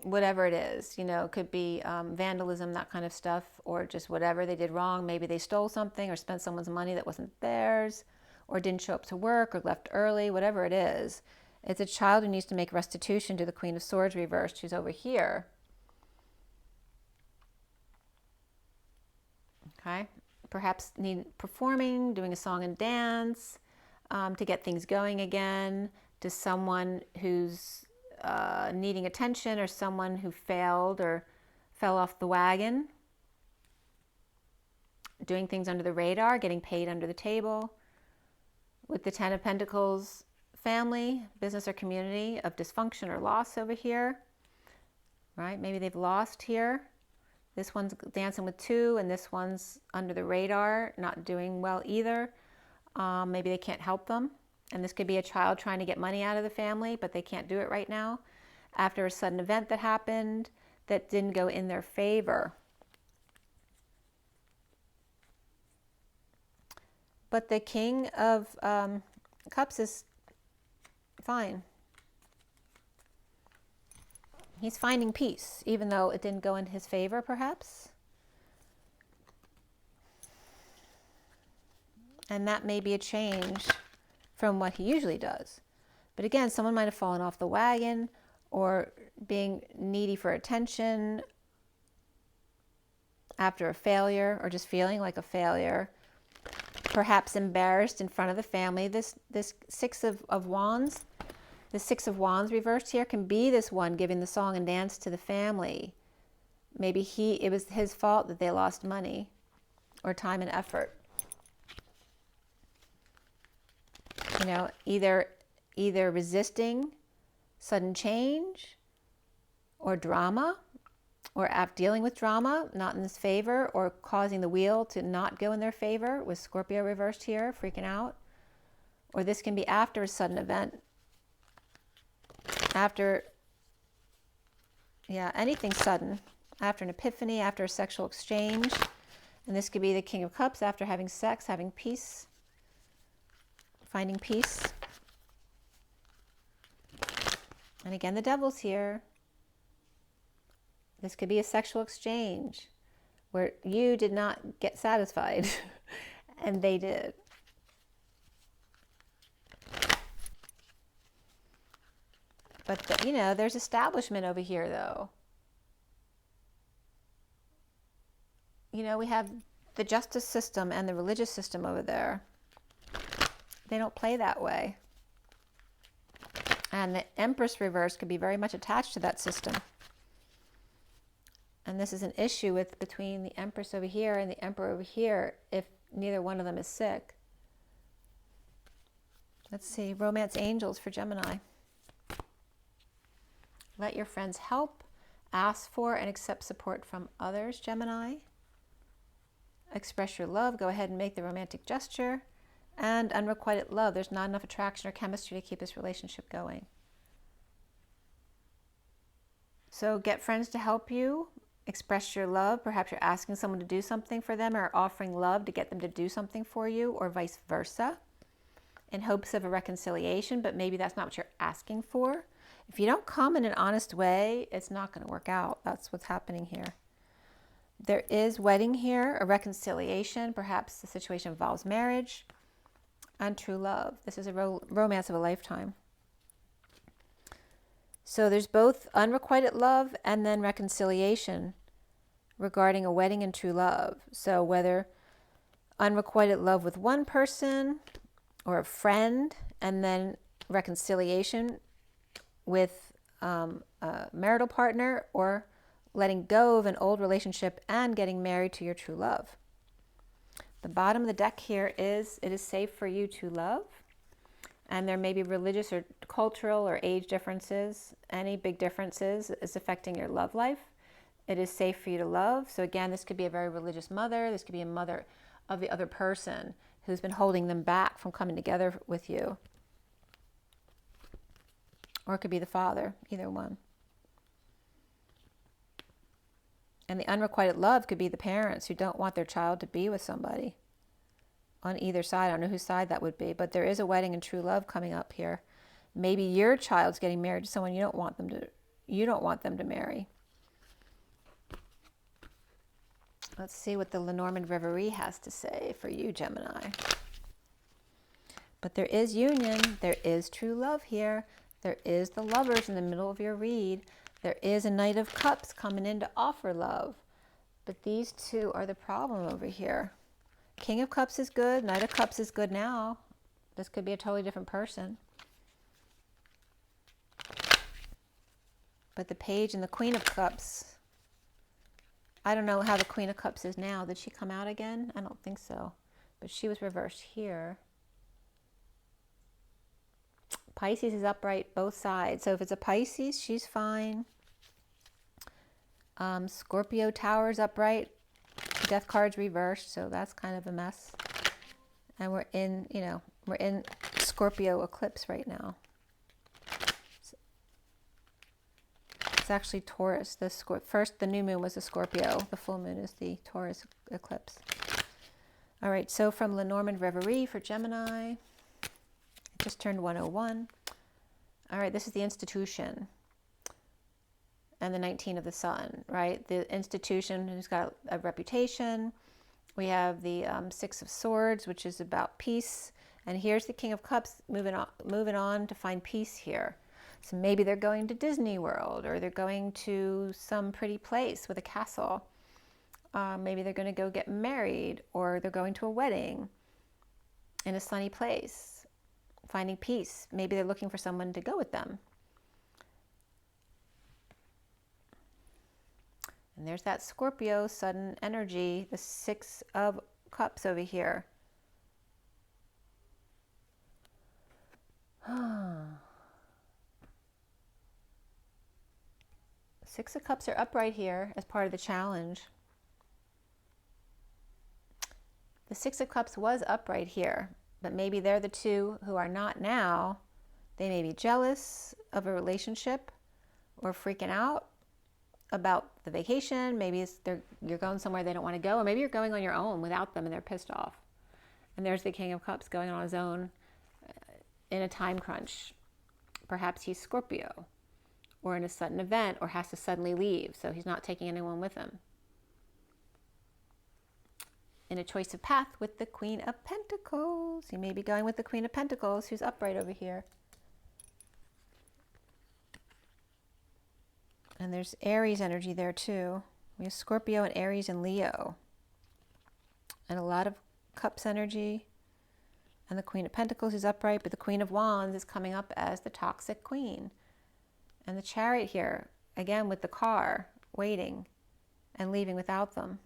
whatever it is, you know, it could be vandalism, that kind of stuff, or just whatever they did wrong. Maybe they stole something or spent someone's money that wasn't theirs, or didn't show up to work or left early, whatever it is. It's a child who needs to make restitution to the Queen of Swords reversed, who's over here. Okay, perhaps need performing, doing a song and dance to get things going again, to someone who's needing attention, or someone who failed or fell off the wagon. Doing things under the radar, getting paid under the table. With the Ten of Pentacles, family, business or community of dysfunction or loss over here, right? Maybe they've lost here. This one's dancing with two, and this one's under the radar, not doing well either. Maybe they can't help them. And this could be a child trying to get money out of the family, but they can't do it right now after a sudden event that happened that didn't go in their favor. But the King of Cups is fine. He's finding peace, even though it didn't go in his favor, perhaps. And that may be a change from what he usually does. But again, someone might have fallen off the wagon, or being needy for attention after a failure, or just feeling like a failure. Perhaps embarrassed in front of the family. This Six of Wands, the Six of Wands reversed here can be this one giving the song and dance to the family. Maybe it was his fault that they lost money or time and effort. You know, either resisting sudden change or drama, or dealing with drama, not in his favor, or causing the wheel to not go in their favor, with Scorpio reversed here, freaking out. Or this can be after a sudden event. After, yeah, anything sudden. After an epiphany, after a sexual exchange. And this could be the King of Cups after having sex, having peace. Finding peace. And again, the Devil's here. This could be a sexual exchange where you did not get satisfied and they did. But, you know, there's establishment over here, though. You know, we have the justice system and the religious system over there. They don't play that way. And the Empress reverse could be very much attached to that system. And this is an issue between the Empress over here and the Emperor over here if neither one of them is sick. Let's see, romance angels for Gemini. Let your friends help, ask for and accept support from others, Gemini. Express your love, go ahead and make the romantic gesture. And unrequited love, there's not enough attraction or chemistry to keep this relationship going. So get friends to help you. Express your love. Perhaps you're asking someone to do something for them, or offering love to get them to do something for you, or vice versa, in hopes of a reconciliation, but maybe that's not what you're asking for. If you don't come in an honest way, it's not going to work out. That's what's happening here. There is wedding here, a reconciliation. Perhaps the situation involves marriage and true love. This is a romance of a lifetime. So there's both unrequited love and then reconciliation regarding a wedding and true love. So whether unrequited love with one person or a friend, and then reconciliation with a marital partner, or letting go of an old relationship and getting married to your true love. The bottom of the deck here is, it is safe for you to love. And there may be religious or cultural or age differences. Any big differences is affecting your love life. It is safe for you to love. So again, this could be a very religious mother. This could be a mother of the other person who's been holding them back from coming together with you. Or it could be the father, either one. And the unrequited love could be the parents who don't want their child to be with somebody. On either side, I don't know whose side that would be, but there is a wedding and true love coming up here. Maybe your child's getting married to someone you don't want them to marry. Let's see what the Lenormand Reverie has to say for you, Gemini. But there is union, there is true love here. There is the Lovers in the middle of your read. There is a Knight of Cups coming in to offer love. But these two are the problem over here. King of Cups is good. Knight of Cups is good now. This could be a totally different person. But the Page and the Queen of Cups, I don't know how the Queen of Cups is now. Did she come out again? I don't think so. But she was reversed here. Pisces is upright both sides. So if it's a Pisces, she's fine. Scorpio Tower's upright. Death card's reversed, so that's kind of a mess. And we're in, you know, we're in Scorpio eclipse right now. It's actually Taurus. First, the new moon was a Scorpio. The full moon is the Taurus eclipse. All right, so from Lenormand Reverie for Gemini. It just turned 101. All right, this is the institution. And the 19 of the Sun, right? The institution who's got a reputation. We have the 6 of Swords, which is about peace. And here's the King of Cups moving on to find peace here. So maybe they're going to Disney World, or they're going to some pretty place with a castle. Maybe they're going to go get married, or they're going to a wedding in a sunny place, finding peace. Maybe they're looking for someone to go with them. And there's that Scorpio sudden energy, the 6 of Cups over here. Six of Cups are upright here as part of the challenge. The 6 of Cups was upright here, but maybe they're the two who are not now. They may be jealous of a relationship or freaking out about the vacation. Maybe you're going somewhere they don't want to go, or maybe you're going on your own without them and they're pissed off. And there's the King of Cups going on his own in a time crunch. Perhaps he's Scorpio, or in a sudden event, or has to suddenly leave, so he's not taking anyone with him. In a choice of path with the Queen of Pentacles. You may be going with the Queen of Pentacles, who's upright over here. And there's Aries energy there too. We have Scorpio and Aries and Leo. And a lot of Cups energy. And the Queen of Pentacles is upright, but the Queen of Wands is coming up as the toxic queen. And the Chariot here, again with the car, waiting and leaving without them.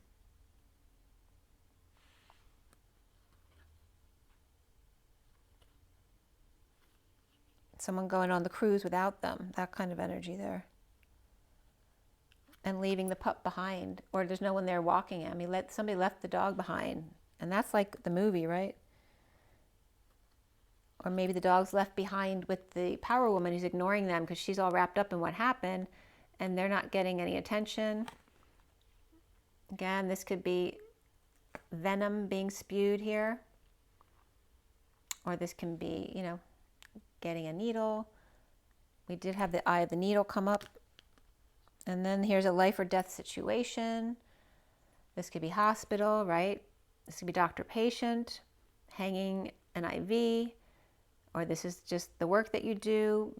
Someone going on the cruise without them, that kind of energy there. And leaving the pup behind, or there's no one there walking him. Somebody left the dog behind, and that's like the movie, right? Or maybe the dog's left behind with the power woman who's ignoring them because she's all wrapped up in what happened, and they're not getting any attention. Again, this could be venom being spewed here, or this can be, you know, getting a needle. We did have the Eye of the Needle come up. And then here's a life or death situation. This could be hospital, right? This could be doctor-patient, hanging an IV, or this is just the work that you do,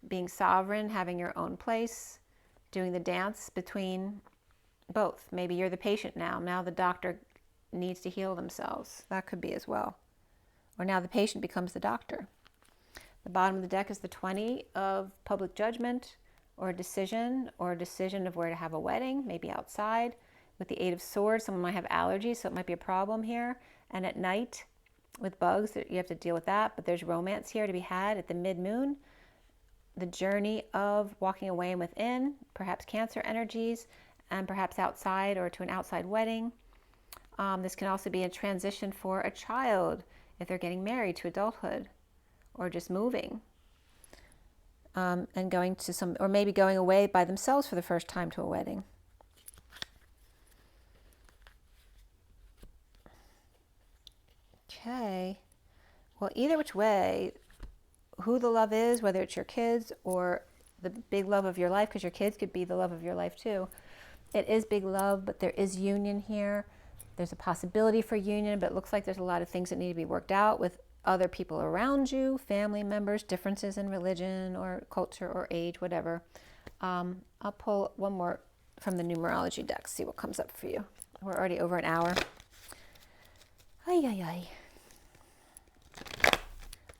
being sovereign, having your own place, doing the dance between both. Maybe you're the patient now. Now the doctor needs to heal themselves. That could be as well. Or now the patient becomes the doctor. The bottom of the deck is the 20 of public judgment, or a decision of where to have a wedding, maybe outside. With the 8 of Swords, someone might have allergies, so it might be a problem here. And at night, with bugs, you have to deal with that, but there's romance here to be had at the mid-moon. The journey of walking away and within, perhaps Cancer energies, and perhaps outside or to an outside wedding. This can also be a transition for a child if they're getting married to adulthood, or just moving. And going to some, or maybe going away by themselves for the first time to a wedding. Okay. Well, either which way, who the love is, whether it's your kids or the big love of your life, because your kids could be the love of your life too. It is big love, but there is union here. There's a possibility for union, but it looks like there's a lot of things that need to be worked out with other people around you, family members, differences in religion or culture or age, whatever. I'll pull one more from the numerology deck, see what comes up for you. We're already over an hour. Ay, ay, ay.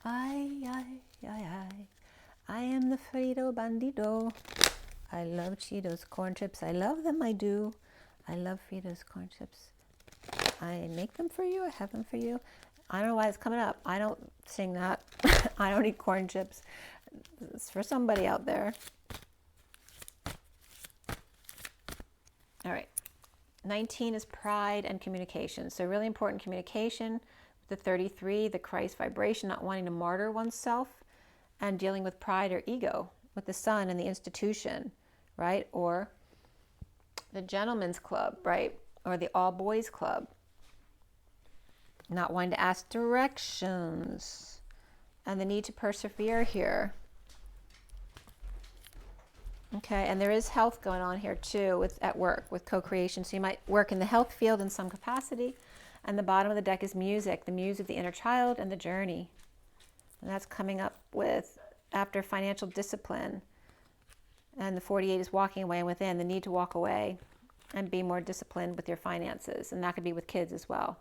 Ay, ay, ay, ay. I am the Frito Bandito. I love Cheetos corn chips. I love them, I do. I love Fritos corn chips. I make them for you. I have them for you. I don't know why it's coming up. I don't sing that. I don't eat corn chips. It's for somebody out there. All right. 19 is pride and communication. So really important communication. The 33, the Christ vibration, not wanting to martyr oneself, and dealing with pride or ego with the sun and the institution, right? Or the gentleman's club, right? Or the all boys club. Not wanting to ask directions, and the need to persevere here. Okay, and there is health going on here too at work with co-creation. So you might work in the health field in some capacity. And the bottom of the deck is music, the muse of the inner child and the journey. And that's coming up with after financial discipline. And the 48 is walking away within, the need to walk away and be more disciplined with your finances. And that could be with kids as well.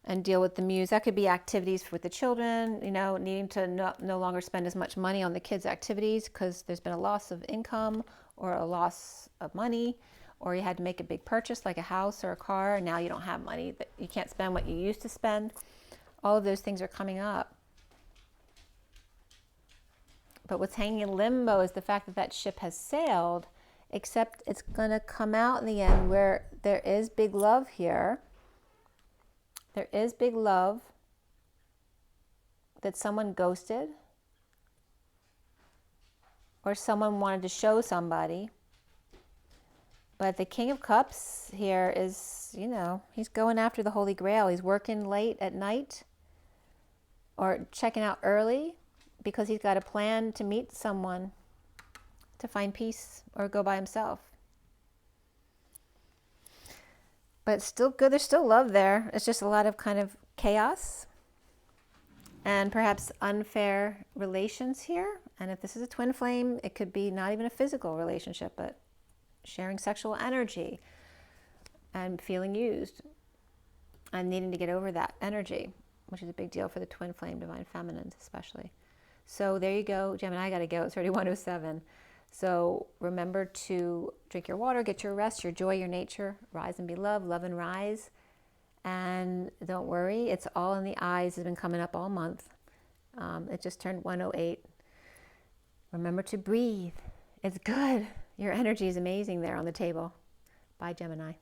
And deal with the muse. That could be activities with the children, you know, needing to no longer spend as much money on the kids' activities because there's been a loss of income or a loss of money, or you had to make a big purchase like a house or a car, and now you don't have money, that you can't spend what you used to spend. All of those things are coming up. But what's hanging in limbo is the fact that that ship has sailed, except it's going to come out in the end where there is big love here. There is big love that someone ghosted or someone wanted to show somebody. But the King of Cups here is, you know, he's going after the Holy Grail. He's working late at night or checking out early because he's got a plan to meet someone to find peace or go by himself. But it's still good. There's still love there. It's just a lot of kind of chaos and perhaps unfair relations here. And if this is a twin flame, it could be not even a physical relationship, but sharing sexual energy and feeling used and needing to get over that energy, which is a big deal for the twin flame, divine feminines especially. So there you go, Gemini. I got to go. It's already 1:07. So remember to drink your water, get your rest, your joy, your nature, rise and be loved, love and rise. And don't worry, it's all in the eyes. It's been coming up all month. It just turned 1:08. Remember to breathe. It's good. Your energy is amazing there on the table. Bye, Gemini.